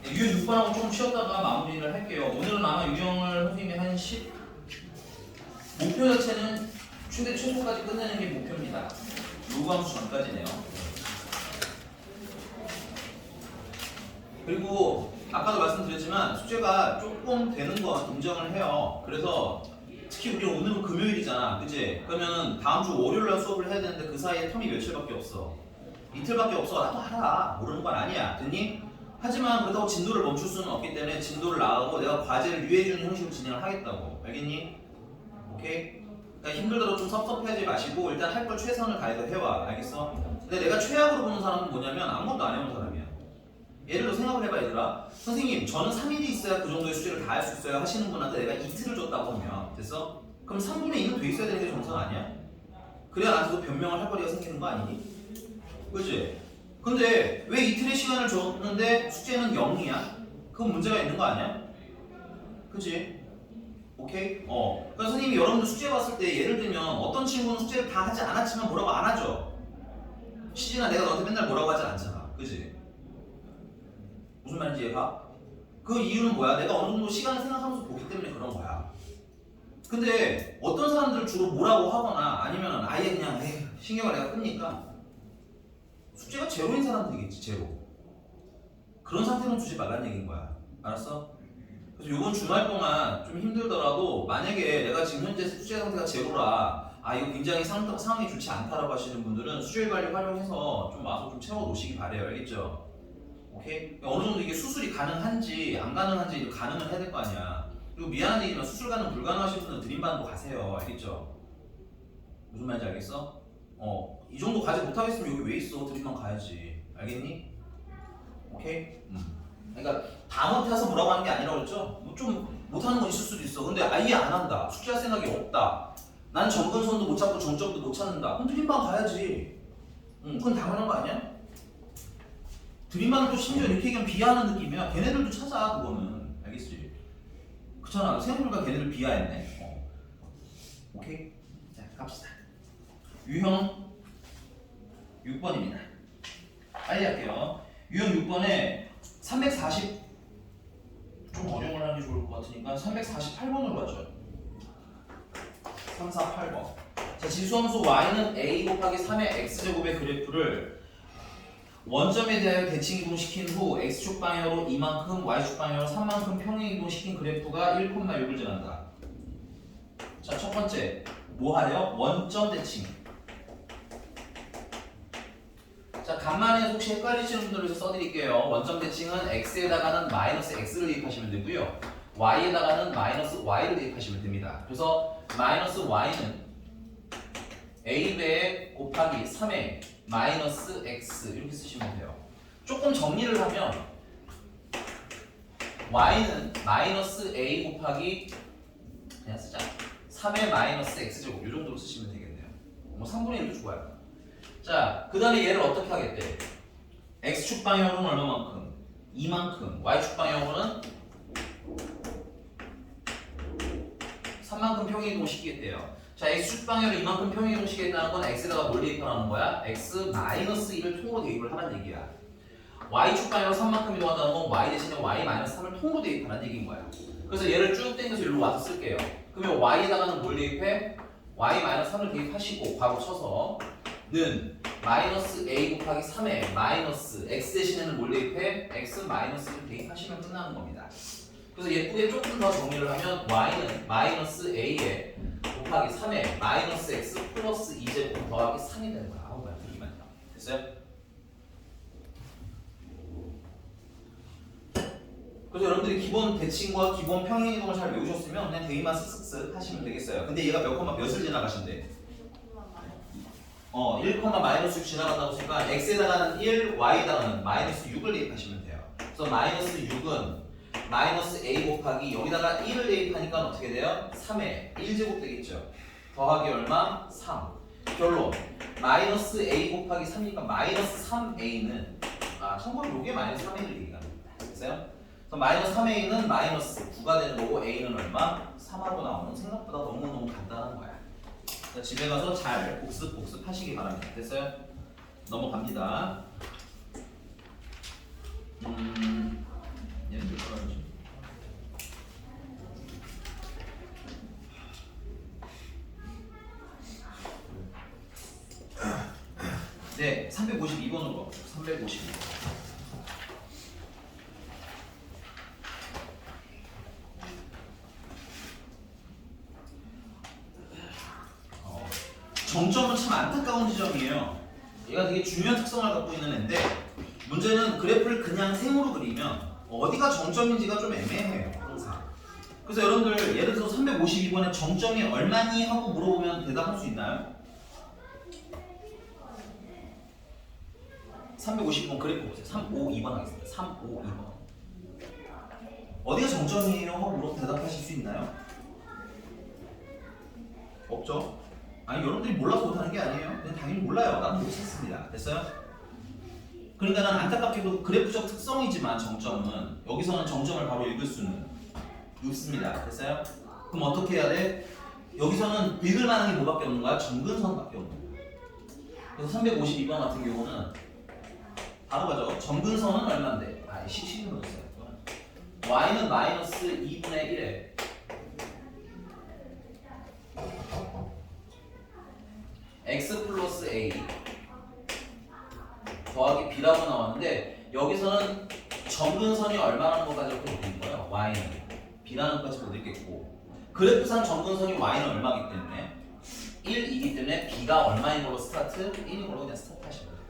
네, 유형 6번하고 조금 쉬었다가 마무리를 할게요. 오늘은 아마 유형을 선생님이 한 10... 목표 자체는 최소까지 끝내는 게 목표입니다. 요구함수 전까지네요. 그리고 아까도 말씀드렸지만 숙제가 조금 되는 건 인정을 해요. 그래서 특히 우리 오늘은 금요일이잖아, 그치? 그러면 다음 주 월요일날 수업을 해야 되는데 그 사이에 텀이 며칠밖에 없어. 이틀밖에 없어. 나도 알아. 모르는 건 아니야. 됐니? 하지만 그렇다고 진도를 멈출 수는 없기 때문에 진도를 나가고 내가 과제를 유예해주는 형식으로 진행을 하겠다고. 알겠니? 오케이? 그러니까 힘들더라도 좀 섭섭해하지 마시고 일단 할 걸 최선을 다해서 해와. 알겠어? 근데 내가 최악으로 보는 사람은 뭐냐면 아무것도 안 해본 사람이야. 예를 들어 생각을 해봐 얘들아. 선생님 저는 3일이 있어야 그 정도의 숙제를 다 할 수 있어요 하시는 분한테 내가 이틀을 줬다고 하면 됐어? 그럼 3분의 2는 돼 있어야 되는 게 정상 아니야? 그래야 나한테도 변명을 할 거리가 생기는 거 아니니? 그치? 근데 왜 이틀의 시간을 줬는데 숙제는 0이야? 그건 문제가 있는 거 아니야? 그치? 오케이? 그러니까 선생님이 여러분들 숙제 봤을 때 예를 들면 어떤 친구는 숙제를 다 하지 않았지만 뭐라고 안 하죠? 시진아 내가 너한테 맨날 뭐라고 하지 않잖아. 그치? 무슨 말인지 이해가? 그 이유는 뭐야? 내가 어느 정도 시간을 생각하면서 보기 때문에 그런 거야. 근데 어떤 사람들 주로 뭐라고 하거나 아니면 아예 그냥 신경을 내가 끄니까 숙제가 제로인 사람들이겠지. 제로. 그런 상태는 주지 말라는 얘기인 거야. 알았어? 그래서 이번 주말 동안 좀 힘들더라도 만약에 내가 지금 현재 숙제 상태가 제로라 이거 굉장히 상황이 좋지 않다라고 하시는 분들은 수요일 관리 활용해서 좀 와서 좀 채워 놓으시기 바래요. 알겠죠? 오케이? 어느 정도 이게 수술이 가능한지 안 가능한지 가능은 해야 될 거 아니야. 그리고 미안한 얘기지만 수술 가능 불가능하신 분은 드림반도 가세요. 알겠죠? 무슨 말인지 알겠어? 이 정도 과제 못하겠으면 여기 왜 있어? 드림반 가야지. 알겠니? 오케이? 그러니까 다 못해서 뭐라고 하는 게 아니라고 그랬죠? 뭐 좀 못하는 건 있을 수도 있어. 근데 아예 안 한다. 숙제할 생각이 없다. 난 점근선도 못 찾고 정점도 못 찾는다. 그럼 드림반 가야지. 그건 당연한 거 아니야? 드림반도 심지어 이렇게 얘기하면 비하하는 느낌이야. 걔네들도 찾아 그거는. 알겠지? 그렇잖아. 생각해보니까 걔네들 비하했네. 오케이? 자 갑시다. 유형 6번입니다. 빨리 할게요. 유형 6번에 340 좀 어려운 걸 하는 게 좋을 것 같으니까 348번으로 가죠. 348번. 자, 지수함수 y는 a 곱하기 3의 x제곱의 그래프를 원점에 대하여 대칭 이동시킨 후 x축 방향으로 이만큼, y축 방향으로 3만큼 평행 이동시킨 그래프가 1,6을 지난다. 자, 첫 번째 뭐 하래요? 원점 대칭. 자, 간만에 혹시 헷갈리시는 분들을 위해서 써드릴게요. 원점 대칭은 x에다가는 마이너스 x를 대입하시면 되고요. y에다가는 마이너스 y를 대입하시면 됩니다. 그래서 마이너스 y는 a배 곱하기 3의 마이너스 x 이렇게 쓰시면 돼요. 조금 정리를 하면 y는 마이너스 a 곱하기 그냥 쓰자 3의 마이너스 x제곱 이 정도로 쓰시면 되겠네요. 뭐 3분의 1도 좋아요. 자, 그 다음에 얘를 어떻게 하겠대? x축 방향으로는 얼마만큼? 이만큼. y축 방향으로는 3만큼 평행 이동시키겠대요. 자, x축 방향으로 이만큼 평행 이동시키겠다는 건 x에다가 뭘 대입하라는 거야? x 마이너스 1을 통으로 대입을 하라는 얘기야. y축 방향으로 3만큼 이동한다는 건 y 대신에 y 마이너스 3을 통으로 대입하라는 얘기인 거야. 그래서 얘를 쭉 당겨서 여기로 와서 쓸게요. 그러면 y에다가는 뭘 대입해? y 마이너스 3을 대입하시고 괄호 쳐서 는 마이너스 a 곱하기 3에 마이너스 x 대신에는 뭘 대입해? x 마이너스를 대입하시면 끝나는 겁니다. 그래서 예쁘게 조금 더 정리를 하면 y는 마이너스 a에 곱하기 3에 마이너스 x 플러스 2제곱 더하기 3이 되는 거야. 아무 말 들기만 해요. 됐어요? 그래서 그래서 여러분들이 기본 대칭과 기본 평행이동을 잘 외우셨으면 그냥 대입만 쓱쓱쓱 하시면 되겠어요. 근데 얘가 몇 콤마 몇을 지나가신대? 1, 마이너스 6 지나간다고 했으니까 x에다가는 1, y에다가는 마이너스 6을 대입하시면 돼요. 그래서 마이너스 6은 마이너스 a 곱하기 여기다가 1을 대입하니까 어떻게 돼요? 3에 1제곱 되겠죠. 더하기 얼마? 3. 결론 마이너스 a 곱하기 3이니까 마이너스 3a는 참고로 요게 마이너스 3a를 얘기합니다. 됐어요? 그래서 마이너스 3a는 마이너스 9가 되는 거고 a는 얼마? 3하고 나오는 생각보다 너무너무 간단한 거야. 집에 가서 잘 복습하시기 바랍니다. 됐어요? 넘어갑니다. 얘는 몇 번이지? 네, 352번으로 352번. 정점은 참 안타까운 지점이에요. 얘가 되게 중요한 특성을 갖고 있는 애인데 문제는 그래프를 그냥 생으로 그리면 어디가 정점인지가 좀 애매해요. 항상. 그래서 여러분들 예를 들어서 352번에 정점이 얼마니 하고 물어보면 대답할 수 있나요? 352번 그래프 보세요. 352번 하겠습니다. 352번. 어디가 정점이에요 하고 물어보면 대답하실 수 있나요? 없죠? 아니 여러분들이 몰라서 못하는 게 아니에요. 그냥 당연히 몰라요. 나도 못 찾습니다. 됐어요? 그러니까 난 안타깝게도 그래프적 특성이지만 정점은 여기서는 정점을 바로 읽을 수는 없습니다. 됐어요? 그럼 어떻게 해야 돼? 여기서는 읽을 만한 게 뭐밖에 없는 거야? 점근선밖에 없는 거야. 그래서 352번 같은 경우는 바로 가죠. 점근선은 얼마인데? 식식이 넣었어요. y는 마이너스 2분의 1에 x 플러스 a 더하기 b라고 나왔는데 여기서는 점근선이 얼마라는 것까지 이렇게 못 읽는 거예요. y는 b라는 것까지 못 읽겠고 그래프상 점근선이 y는 얼마이기 때문에 1이기 때문에 b가 얼마인 걸로 스타트? 1인 걸로 그냥 스타트 하시면 돼요.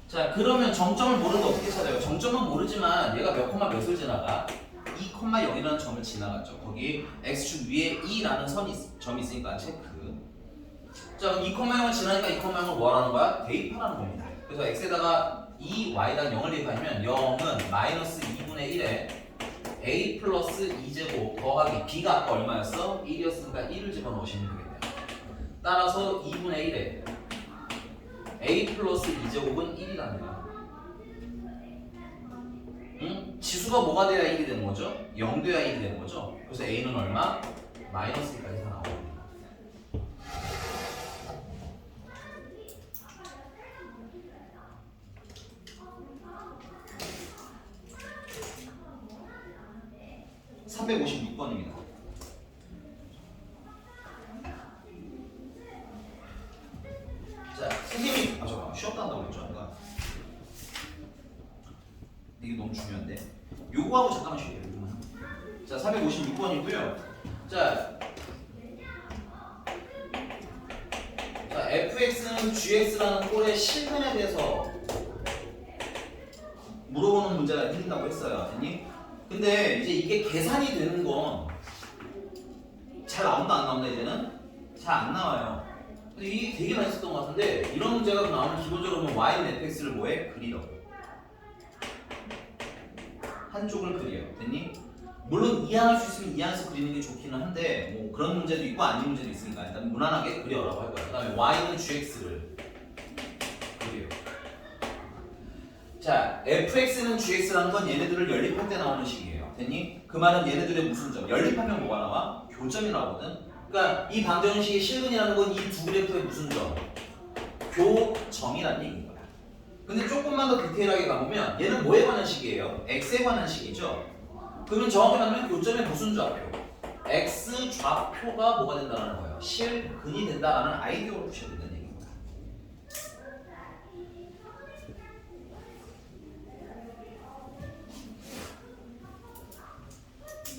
자 그러면 정점을 모르는데 어떻게 찾아요? 정점은 모르지만 얘가 몇 콤마 몇을 지나가? 2,0이라는 점을 지나갔죠. 거기 x축 위에 2라는 점이 있으니까 체크. 자 그럼 2,0을 지나니까 2,0을 뭐라는 거야? 대입하라는 겁니다. 그래서 x에다가 2, y에다가 0을 대입하면 0은 마이너스 2분의 1에 a 플러스 2제곱 더하기 b가 아까 얼마였어? 1이었으니까 1을 집어넣으시면 되겠네요. 따라서 2분의 1에 a 플러스 2제곱은 1이라는 거야. 응? 지수가 뭐가 돼야 1이 되는 거죠? 0 돼야 1이 되는 거죠? 그래서 a는 얼마? 마이너스 2까지 다 나옵니다. (356번입니다) 자, 선생님이 잠깐만 쉬었다 한다고 그랬죠? 아까 이게 너무 중요한데 요거하고 잠깐만 쉬어요. 요거만. 자, 356번이고요. 자, fx는 gx라는 꼴의 실근에 대해서 물어보는 문제가 생긴다고 했어요. 됐니? 근데 이제 이게 계산이 되는 건 잘 나온다 안 나온다 이제는? 잘 안 나와요. 근데 이게 되게 많이 썼던 것 같은데 이런 문제가 나오면 기본적으로 y는 fx를 뭐해? 그리라고. 한쪽을 그려. 됐니? 물론 이해할 수 있으면 이해해서 그리는 게 좋기는 한데 뭐 그런 문제도 있고 아닌 문제도 있으니까 일단 무난하게 그려라고 할 거야. 그 다음에 y는 gx를 그려. 자, fx는 gx라는 건 얘네들을 연립할 때 나오는 식이에요. 됐니? 그 말은 얘네들의 무슨 점? 연립하면 뭐가 나와? 교점이라고 하거든. 그러니까 이 방정식의 실근이라는 건 이 두 그래프의 무슨 점? 교점이라는 얘기인 거야. 근데 조금만 더 디테일하게 가보면 얘는 뭐에 관한 식이에요? x에 관한 식이죠. 그러면 정확히 말하면 교점의 무슨 좌표? x 좌표가 뭐가 된다는 거예요? 실근이 된다라는 아이디어를 푸셔야 된다는 얘기입니다.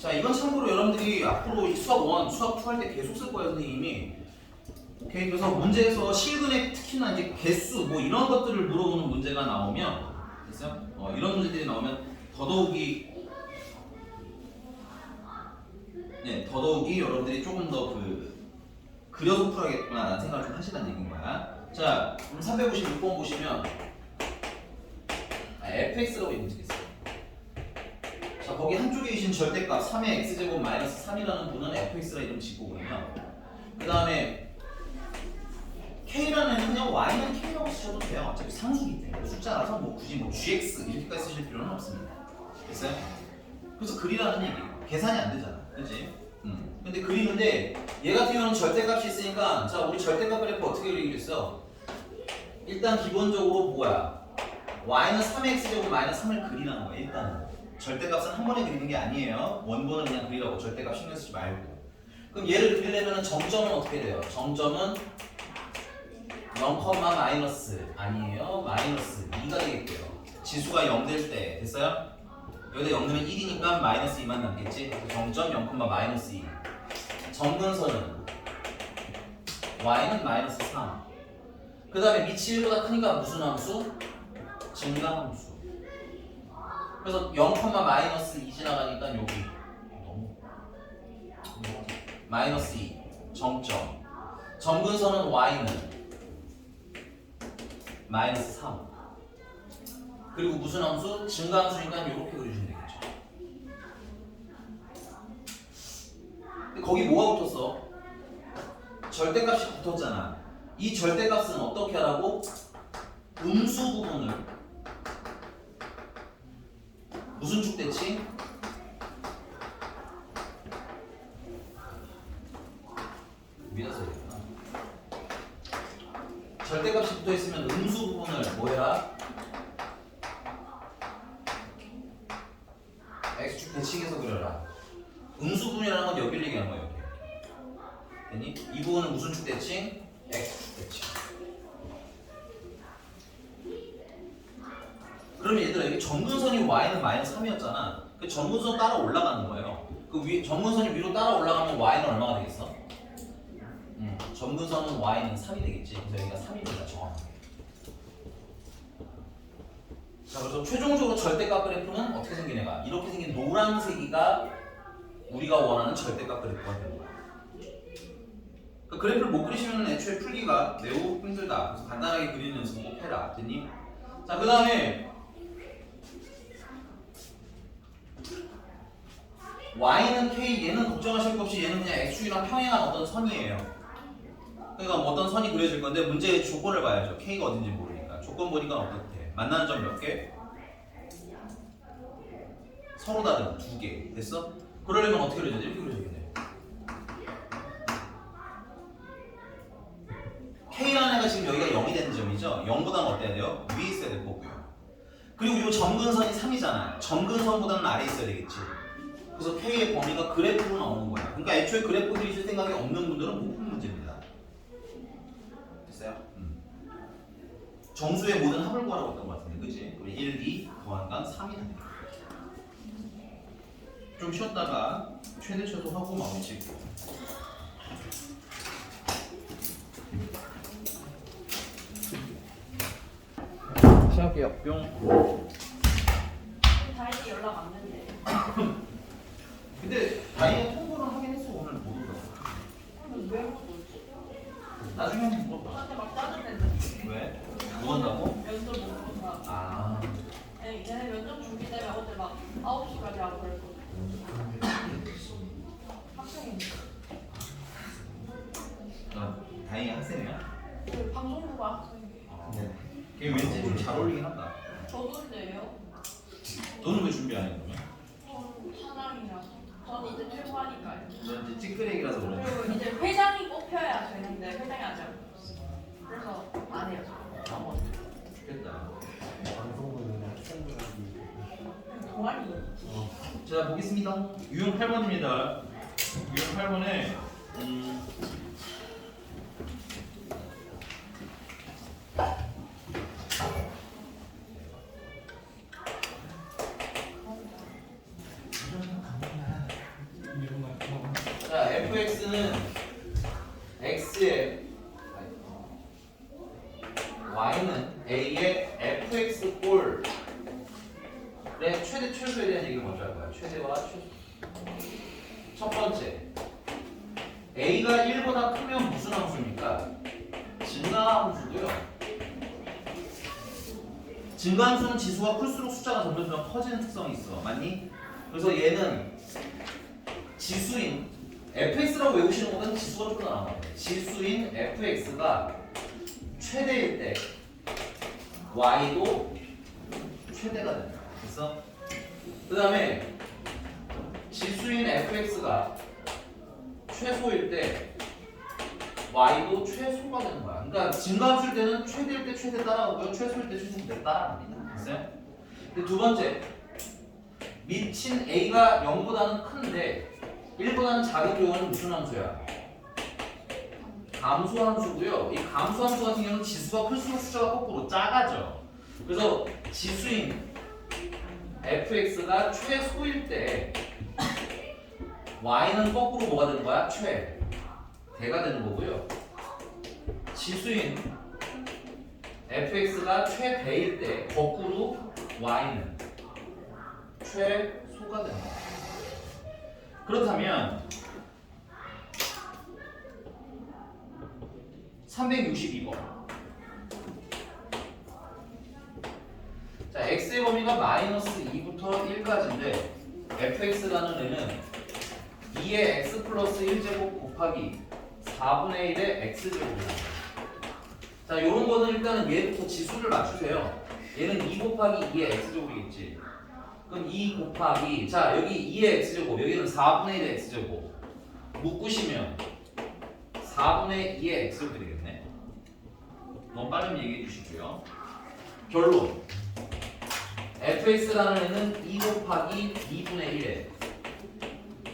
자, 이건 참고로 여러분들이 앞으로 이 수학 1, 수학 2 할 때 계속 쓸 거예요, 선생님이. 오케이, 그래서 문제에서 실근의 특히나 이제 개수 뭐 이런 것들을 물어보는 문제가 나오면, 됐어요? 이런 문제들이 나오면 더더욱이 여러분들이 조금 더 그려서 풀어야겠구나라는 생각을 좀 하시라는 얘기인 거야. 자, 그럼 356번 보시면 fx라고 인식했어요. 자, 거기 한쪽에 계신 절대값 3의 x제곱 마이너스 3이라는 분은 fx라 이름 짓고군요. 그 다음에 k라는 애는 그냥 y는 k라고 쓰셔도 돼요. 어차피 상수기 때문에 숫자라서 뭐 굳이 뭐 gx 이렇게까지 쓰실 필요는 없습니다. 됐어요? 그래서 그리라는 얘기예요. 계산이 안 되잖아, 그렇지? 근데 그리는데 얘 같은 경우는 절대값이 있으니까 자, 우리 절대값 그래프 어떻게 그리기로 했어? 일단 기본적으로 뭐야? y는 3x제곱 마이너스 3을 그리라는 거야. 일단은 절대값은 한 번에 그리는 게 아니에요. 원본은 그냥 그리라고, 절대값 신경 쓰지 말고. 그럼 얘를 그리려면 정점은 어떻게 돼요? 정점은 0, 마이너스 아니에요. 마이너스 2가 되겠고요. 지수가 0 될 때 됐어요? 여기다 0 넣으면 1이니까 마이너스 2만 남겠지? 정점 0, 마이너스 2. 점근선은 y는 마이너스 3. 그 다음에 밑이 1보다 크니까 무슨 함수? 증가함수. 그래서 0, 마이너스 2 지나가니까 여기 너무 마이너스 2 정점. 점근선은 y는 마이너스 3. 그리고 무슨 함수? 증가함수니까 이렇게 그려주시면 되겠죠. 근데 거기 뭐가 붙었어? 절대값이 붙었잖아. 이 절대값은 어떻게 하라고? 음수 부분을 무슨 축대칭? 위에다 써야겠구나. 절대값이 붙어있으면 음수 부분을 뭐 해라? x축 대칭해서 그려라. 음수 부분이라는 건 여기를 얘기하는 거야. 여기. 됐니? 이 부분은 무슨 축 대칭? x축 대칭. 그러면 얘들아, 여기 점근선이 y는 마이너스 3이었잖아. 그 점근선 따라 올라가는 거예요. 그 점근선이 위로 따라 올라가면 y는 얼마가 되겠어? 점근선은 y는 3이 되겠지. 그래서 여기가 3입니다. 정확하게. 자, 그래서 최종적으로 절대값 그래프는 어떻게 생긴 애가? 이렇게 생긴 노란색이가 우리가 원하는 절대값 그래프가 되는 거야. 그 그래프를 못 그리시면 애초에 풀기가 매우 힘들다. 그래서 간단하게 그리는 연습 꼭 해라. 됐니? 자, 그 다음에 y는 k, 얘는 걱정하실 것 없이 얘는 그냥 x축이랑 평행한 어떤 선이에요. 그러니까 뭐 어떤 선이 그려질 건데 문제의 조건을 봐야죠. k가 어딘지 모르니까. 조건 보니까 어떻게? 만나는 점 몇 개? 서로 다른 2개. 됐어? 그러려면 어떻게 그려야 돼? 이렇게 그려야겠네. k라는 애가 지금 여기가 0이 되는 점이죠? 0보다는 어때야 돼요? 위에 있어야 될 거고요. 그리고 이 점근선이 3이잖아. 점근선보다는 아래에 있어야 되겠지. 그래서 k의 범위가 그래프로 나오는 거야. 그러니까 애초에 그래프 그리실 생각이 없는 분들은 못 푸는 문제입니다. 됐어요? 정수의 모든 합을 구하라고 했던 것 같은데, 그치? 우리 1, 2 더한간 3이 됩니다. 좀 쉬었다가 최대 최소하고 마무리 짓고. 시작할게요. 뿅. 다행히 연락 왔는데. 근데 다이가 통보를 하긴 했어. 오늘 못 오더라고. 왜 물어보지? 나중에 한번 물어봐. 저한테 막 짜증냈는데. 왜? 못 온다고? 면접 못 본다. 아. 네, 이제는 면접 준비 때문에 어제 막 9시까지 하고 그랬거든. 학생인데. 다행히 학생이야? 그 방송부가 학생이에요. 네. 걔 왠지 좀 잘 어울리긴 한다. 저도인데요. 너는 왜 준비 안 해, 그러면? 전 사장이라서. 전 이제 퇴소하니까요. 너 이제 찌끄레기라서 그래. 그리고 이제 회장이 뽑혀야 되는데 회장이 아직 안 뽑혔어요. 그래서 안 해요. 좋겠다. 방송국은 학생들한테 동아리. 자, 보겠습니다. 유형 8번입니다. 유형 8번에 자, fx는 x에 y는 a의 fx 꼴의 최대 최소 얘기 먼저 할 거야. 최대와 최소. 첫 번째, a가 1보다 크면 무슨 함수입니까? 증가함수고요. 증가함수는 지수가 클수록 숫자가 점점 커지는 특성이 있어. 맞니? 그래서 얘는 지수인 fx라고 외우시는 것보다는 지수가 좀 더 나아요. 지수인 fx가 최대일 때 y도 최대가 된다. 됐어? 그 다음에 지수인 fx가 최소일 때 y도 최소가 되는 거야. 그러니까 증가함수일 때는 최대일 때 최대 따라오고요. 최소일 때 최소 따라갑니다. 됐어요? 근데 두 번째, 미친 a가 0보다는 큰데 1보다는 작은 경우는 무슨 함수야? 감소함수고요. 이 감소함수 같은 경우는 지수가 클수록 숫자가 거꾸로 작아져. 그래서 지수인 fx가 최소일 때 y는 거꾸로 뭐가 되는 거야? 최대가 되는 거고요. 지수인 fx가 최대일 때 거꾸로 y는 최소가 되는 거야. 그렇다면 362번. 자, x의 범위가 마이너스 2부터 1까지인데 fx라는 애는 2의 x 플러스 1제곱 곱하기 4분의 1의 x제곱이다. 자, 요런 거는 일단은 얘부터 지수를 맞추세요. 얘는 2 곱하기 2의 x제곱이겠지. 그럼 2 곱하기, 자, 여기 2의 x제곱, 여기는 4분의 1의 x제곱. 묶으시면 4분의 2의 x제곱이 되겠네. 너무 빨리 얘기해 주시고요. 결론. fx라는 애는 2 곱하기 2분의 1의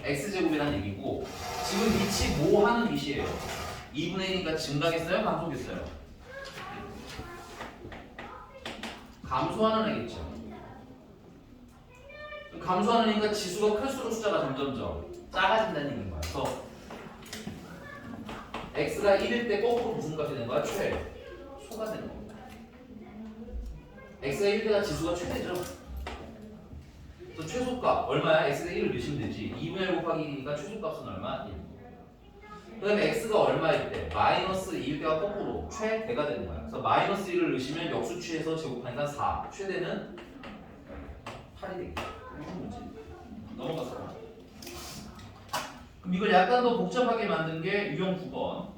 x제곱이라는 얘기고, 지금 밑이 뭐 하는 밑이에요? 2분의 1이니까 증가겠어요? 감소겠어요? 감소하는 애겠죠. 감소하는 애니까 지수가 클수록 숫자가 점점점 작아진다는 얘기인 거야. 그래서 x가 1일 때 거꾸로 무슨 값이 되는 거야? 최소가 되는 겁니다. x가 1일 때가 지수가 최대죠. 그래서 최소값 얼마야? x가 1을 넣으시면 되지. 2분의 1 곱하기 2니까 최소값은 얼마? 1. 그 다음에 x가 얼마일 때? 마이너스 2일 때가 거꾸로 최대가 되는 거야. 그래서 마이너스 1을 넣으시면 역수취해서 제곱하니까 4. 최대는 8이 되겠다. 무슨 문제? 넘어가서. 그럼 이걸 약간 더 복잡하게 만든 게 유형 9번.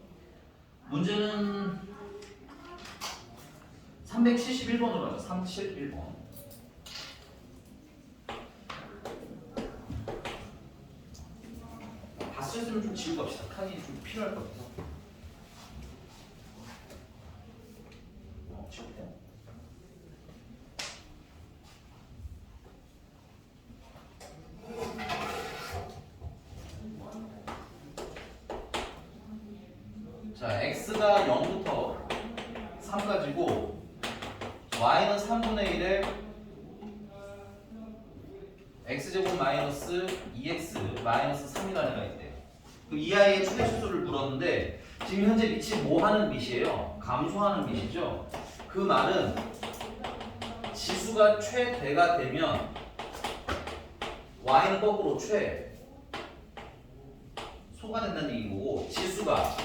문제는 371번으로 하죠. 371번. 다 쓰셨으면 좀 지우고 갑시다. 칸이 좀 필요할 것 같아서. 지우고. 자, x가 0부터 3까지고 y는 3분의 1에 x제곱 마이너스 2x 마이너스 3이라는 애가 있대. 그럼 이 아이의 최대 치수를 물었는데 지금 현재 밑이 뭐 하는 밑이에요? 감소하는 밑이죠. 그 말은 지수가 최대가 되면 y는 거꾸로 최소가 된다는 얘기인 거고, 지수가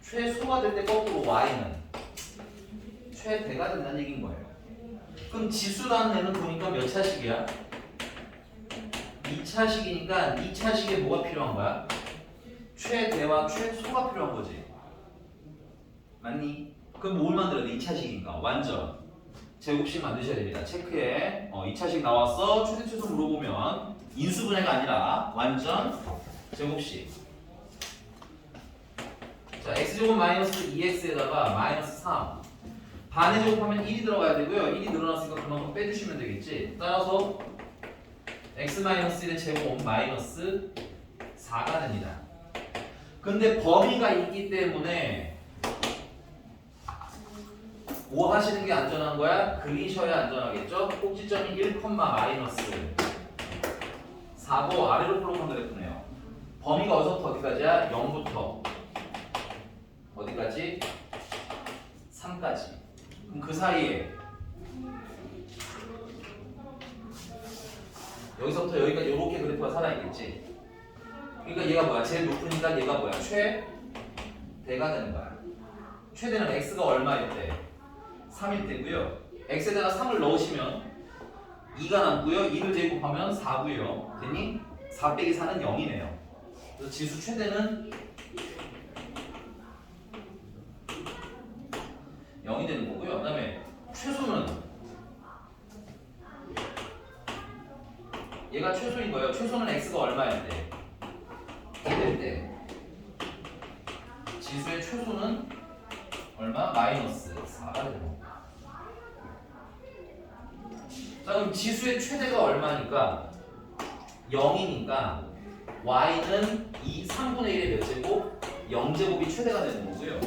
최소가 될 때 거꾸로 y는 최대가 된다는 얘기인 거예요. 그럼 지수라는 애는 보니까 몇 차식이야? 2차식이니까 2차식에 뭐가 필요한 거야? 최대와 최소가 필요한 거지. 맞니? 그럼 뭘 만들어야 돼? 2차식인가? 완전 제곱식 만드셔야 됩니다. 체크해. 2차식 나왔어. 최대 최소 물어보면 인수분해가 아니라 완전 제곱식. 자, x제곱 마이너스 2x에다가 마이너스 3 반의 제곱하면 1이 들어가야 되고요. 1이 늘어났으니까 그만큼 빼주시면 되겠지. 따라서 x-1의 제곱 마이너스 4가 됩니다. 근데 범위가 있기 때문에 뭐 하시는 게 안전한 거야? 그리셔야 안전하겠죠? 꼭지점이 1, 마이너스 4고 아래로 플롯한 그래프네요. 범위가 어디서부터 어디까지야? 0부터 어디까지? 3까지. 그럼 그 사이에 여기서부터 여기까지 이렇게 그래프가 살아있겠지. 그러니까 얘가 뭐야? 제일 높으니까 얘가 뭐야? 최대가 되는 거야. 최대는 x가 얼마일 때? 3일 때고요. x에다가 3을 넣으시면 2가 남고요. 2를 제곱하면 4고요. 됐니? 4 빼기 4는 0이네요. 그래서 지수 최대는 0이 되는 거고요. 그 다음에 최소는 얘가 최소인 거예요. 최소는 x가 얼마일 때? 2될 때 지수의 최소는 얼마? 마이너스 4가 되는 거예요. 자, 그럼 지수의 최대가 얼마니까? 0이니까 y는 3분의 1의 몇 제곱? 0제곱이 최대가 되는 거고요.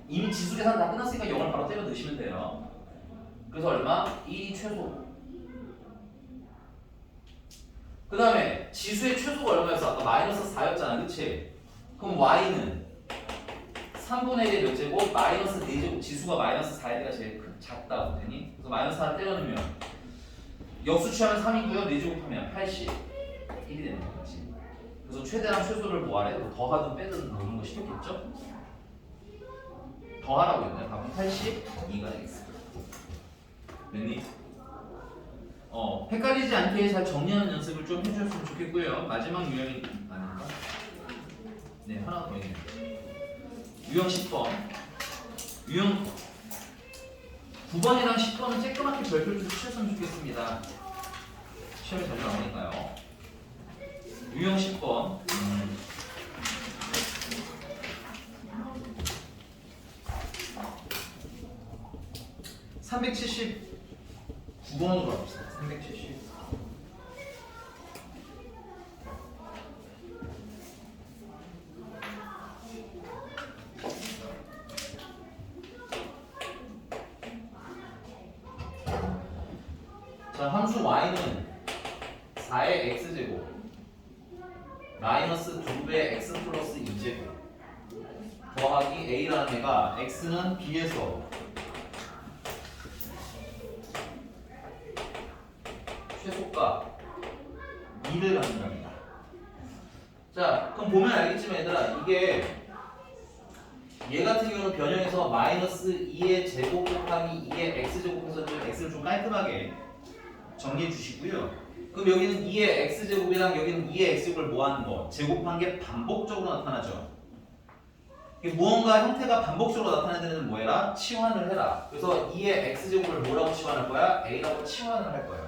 이미 지수 계산 다 끝났으니까 0을 바로 때려 넣으시면 돼요. 그래서 얼마? 1이 최소. 그 다음에 지수의 최소가 얼마였어? 아까 마이너스 4였잖아, 그치? 그럼 y는 3분의 1의 몇 제곱? 마이너스 4제곱. 지수가 마이너스 4일 때가 제일 작다고 되니? 그래서 마이너스 4를 때려 넣으면 역수 취하면 3이고요. 4제곱하면 80. 1이 되는 거지. 그래서 최대랑 최소를 뭐하래? 더하든 빼든 넣는 거 쉽겠죠? 더하라고 했나요? 답은 82가 되겠습니다. 됐니? 헷갈리지 않게 잘 정리하는 연습을 좀 해주셨으면 좋겠고요. 마지막 유형이 아닌가? 네, 하나 더 있네요. 유형 10번. 유형 9번이랑 10번은 쬐끄맣게 별표를 좀 치셨으면 좋겠습니다. 시험에 자주 나오니까요. 유형 10번. 379번으로 가봅시다. 370. 자, 함수 y는 4의 x제곱 마이너스 2배 x 플러스 2제곱 더하기 a라는 애가 x는 b에서 최소값 2를 갖는답니다. 자, 그럼 보면 알겠지만 얘들아, 이게 얘 같은 경우는 변형해서 마이너스 2의 제곱 곱하기 2의 x제곱해서 좀 x를 좀 깔끔하게 정리해 주시고요. 그럼 여기는 2의 x제곱이랑 여기는 2의 x제곱을 모아는 거, 제곱한 게 반복적으로 나타나죠. 무언가 형태가 반복적으로 나타나는 데는 뭐해라? 치환을 해라. 그래서 2의 x제곱을 뭐라고 치환할 거야? a라고 치환을 할 거예요.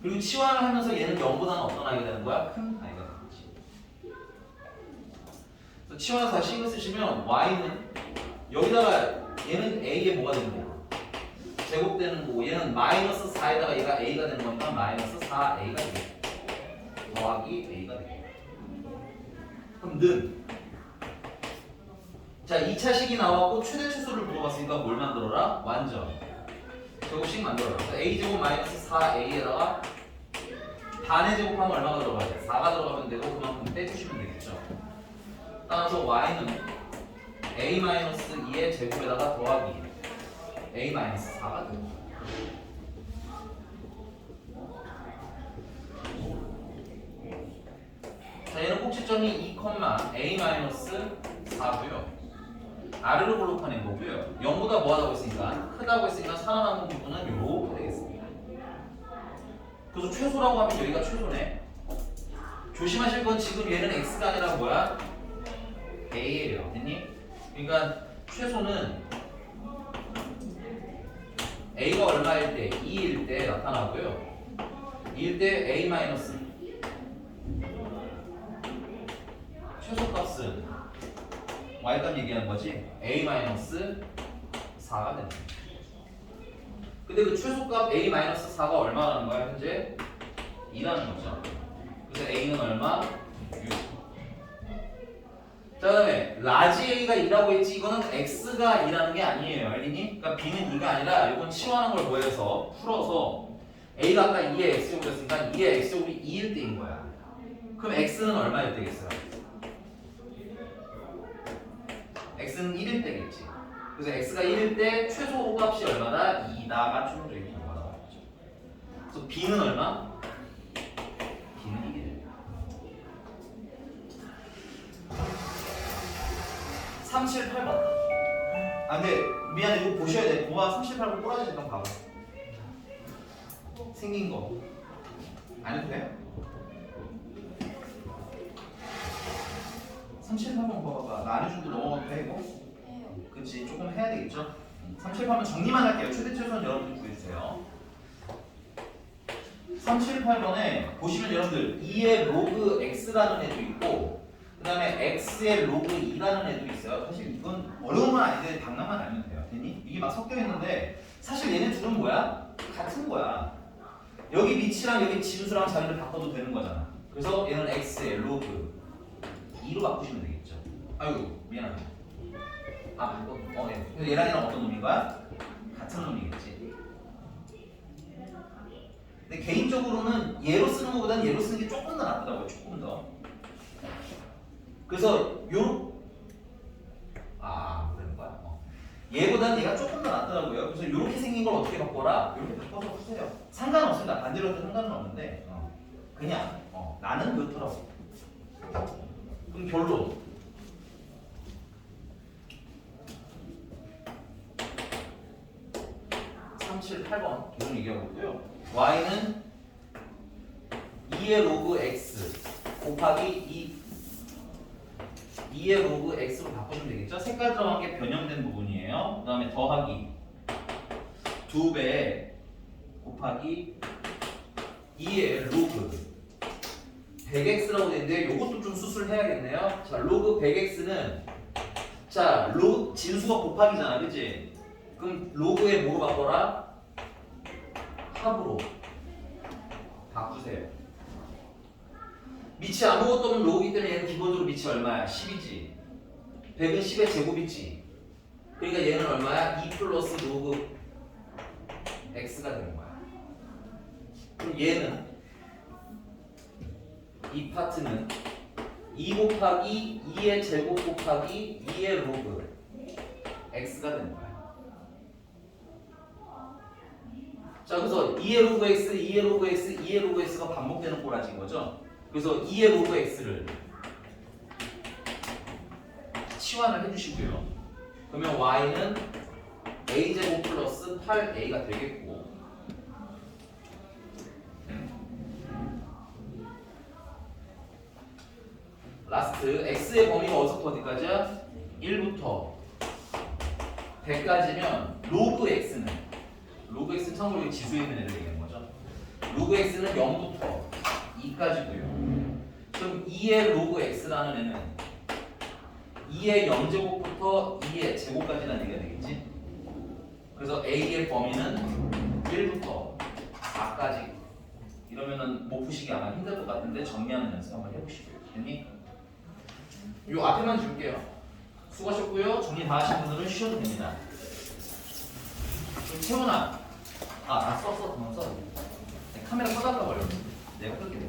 그리고 치환을 하면서 얘는 0보다는 어떤 아이가 되는 거야? 큰 아이가 되는 거지. 그래서 치환해서 다시 이거 쓰시면 y는 여기다가 얘는 a에 뭐가 되는 거고 제곱되는 거고 얘는 마이너스 4에다가 얘가 a가 되는 거니까 마이너스 4a가 되겠고 더하기 a가 되겠고 그럼 는 자 2차식이 나왔고 최대 최소를 물어봤으니까 뭘 만들어라? 완전 제곱식 만들어라. 그래서 a제곱 마이너스 4a에다가 반의 제곱하면 얼마가 들어가야 돼? 4가 들어가면 되고 그만큼 빼주시면 되겠죠. 따라서 y는 a 마이너스 2의 제곱에다가 더하기 a 마이너스 4가 되고 자 얘는 꼭지점이 2, a 마이너스 4고요. 아래로 볼록하는 거고요. 0보다 뭐하다고 했으니까 크다고 했으니까 살아남은 부분은 이렇게 되겠습니다. 그래서 최소라고 하면 여기가 최소네. 조심하실 건 지금 얘는 x가 아니라 뭐야? a예요. 됐니? 그러니까 최소는 a가 얼마일 때? 2일 때 나타나고요. 2일 때 a 마이너스 최소값은 y값 얘기하는 거지. a 마이너스 4가 됩니다. 근데 그 최소값 a 마이너스 4가 얼마라는 거야? 현재 2라는 거죠. 그래서 a는 얼마? 6. 자, 그다음에 라지 a가 2라고 했지. 이거는 x가 2라는 게 아니에요. 알겠니? 그러니까 b는 2가 아니라 이건 치환한 걸 뭐해서 풀어서 a가 아까 2의 x제곱이었으니까 2의 x제곱이 2일 때인 거야. 그럼 x는 얼마일 때겠어요? x는 1일 때겠지. 그래서 x가 1일 때 최소 값이 얼마다? 2다가 최종적인 결과라고 하죠. 그래서 B는 얼마? B는 이게 3, 7, 8번. 아 근데 미안해 이거 보셔야 돼. 고마 3, 7, 8번 꼬라지 잠깐 봐봐. 생긴 거. 안 해도 돼? 3, 7, 8번 봐봐. 나 안 해줘도 넘어가도 돼 이거? 해요. 그치 조금 해야 되겠죠? 3, 7, 8번 정리만 할게요. 최대 최소한 여러분들 구해주세요. 3, 7, 8번에 보시면 여러분들 2의 로그 x라는 애도 있고 그 다음에 x의 로그 2라는 애도 있어요. 사실 이건 어려운 건 아닌데 방향만 알면 돼요. 됐니? 이게 막 섞여 있는데 사실 얘네 둘은 뭐야? 같은 거야. 여기 미치랑 여기 진수랑 자리를 바꿔도 되는 거잖아. 그래서 얘는 x의 로그 2로 바꾸시면 되겠죠. 아이고 미안하다. 아 바꿔. 예. 얘랑 얘랑 어떤 놈인 거야? 같은 놈이겠지. 근데 개인적으로는 얘로 쓰는 것보다는 얘로 쓰는 게 조금 더 낫더라고요. 조금 더. 그래서 그런 거야. 얘보다는 얘가 조금 더 낫더라고요. 그래서 이렇게 생긴 걸 어떻게 바꿔라? 이렇게 바꿔서 푸세요. 상관없습니다. 반대로 해도 상관은 없는데 그냥 나는 그렇더라고. 그럼 결론. 3, 7, 8번 결론 얘기하고 있고요. y는 2의 로그 x 곱하기 2의 로그 x로 바꾸시면 되겠죠? 색깔 들어간 게 변형된 부분이에요. 그 다음에 더하기 2배 곱하기 2의 로그 100x라고 되는데 이것도 좀 수술해야겠네요. 자, 로그 100x는 자, 로그 진수가 곱하기잖아, 그치? 그럼 로그에 뭐로 바꿔라? 합으로 바꾸세요. 밑이 아무것도 없는 로그이기 때문에 얘는 기본적으로 밑이 얼마야? 10이지. 100은 10의 제곱이지. 그러니까 얘는 얼마야? 2 플러스 로그 x가 되는 거야. 그럼 얘는 이 파트는 2 곱하기 2의 제곱 곱하기 2의 로그 x가 되는 거야. 자, 그래서 2의 로그 x, 2의 로그 x, 2의 로그 x가 반복되는 꼬라지인 거죠. 그래서 2의 로그 x를 치환을 해주시고요. 그러면 y는 a제곱 플러스 8a가 되겠고 라스트 x의 범위가 어디서부터 어디까지야? 1부터 100까지면 로그 x는 참고로 지수에 있는 애들 얘기하는 거죠. 로그 x는 0부터 2까지고요. 그럼 2의 로그 x라는 애는 2의 0제곱부터 2의 제곱까지라는 얘기가 되겠지. 그래서 a의 범위는 1부터 4까지. 이러면은 못 푸시기 아마 힘들 것 같은데 정리하는 연습 한번 해보시고요. 됐니? 요 앞에만 줄게요. 수고하셨고요. 정리 다 하신 분들은 쉬어도 됩니다. 그럼 채훈아, 나 썼어. 그만 써. 카메라 꺼달라고 하려고. 내가 끌게 돼.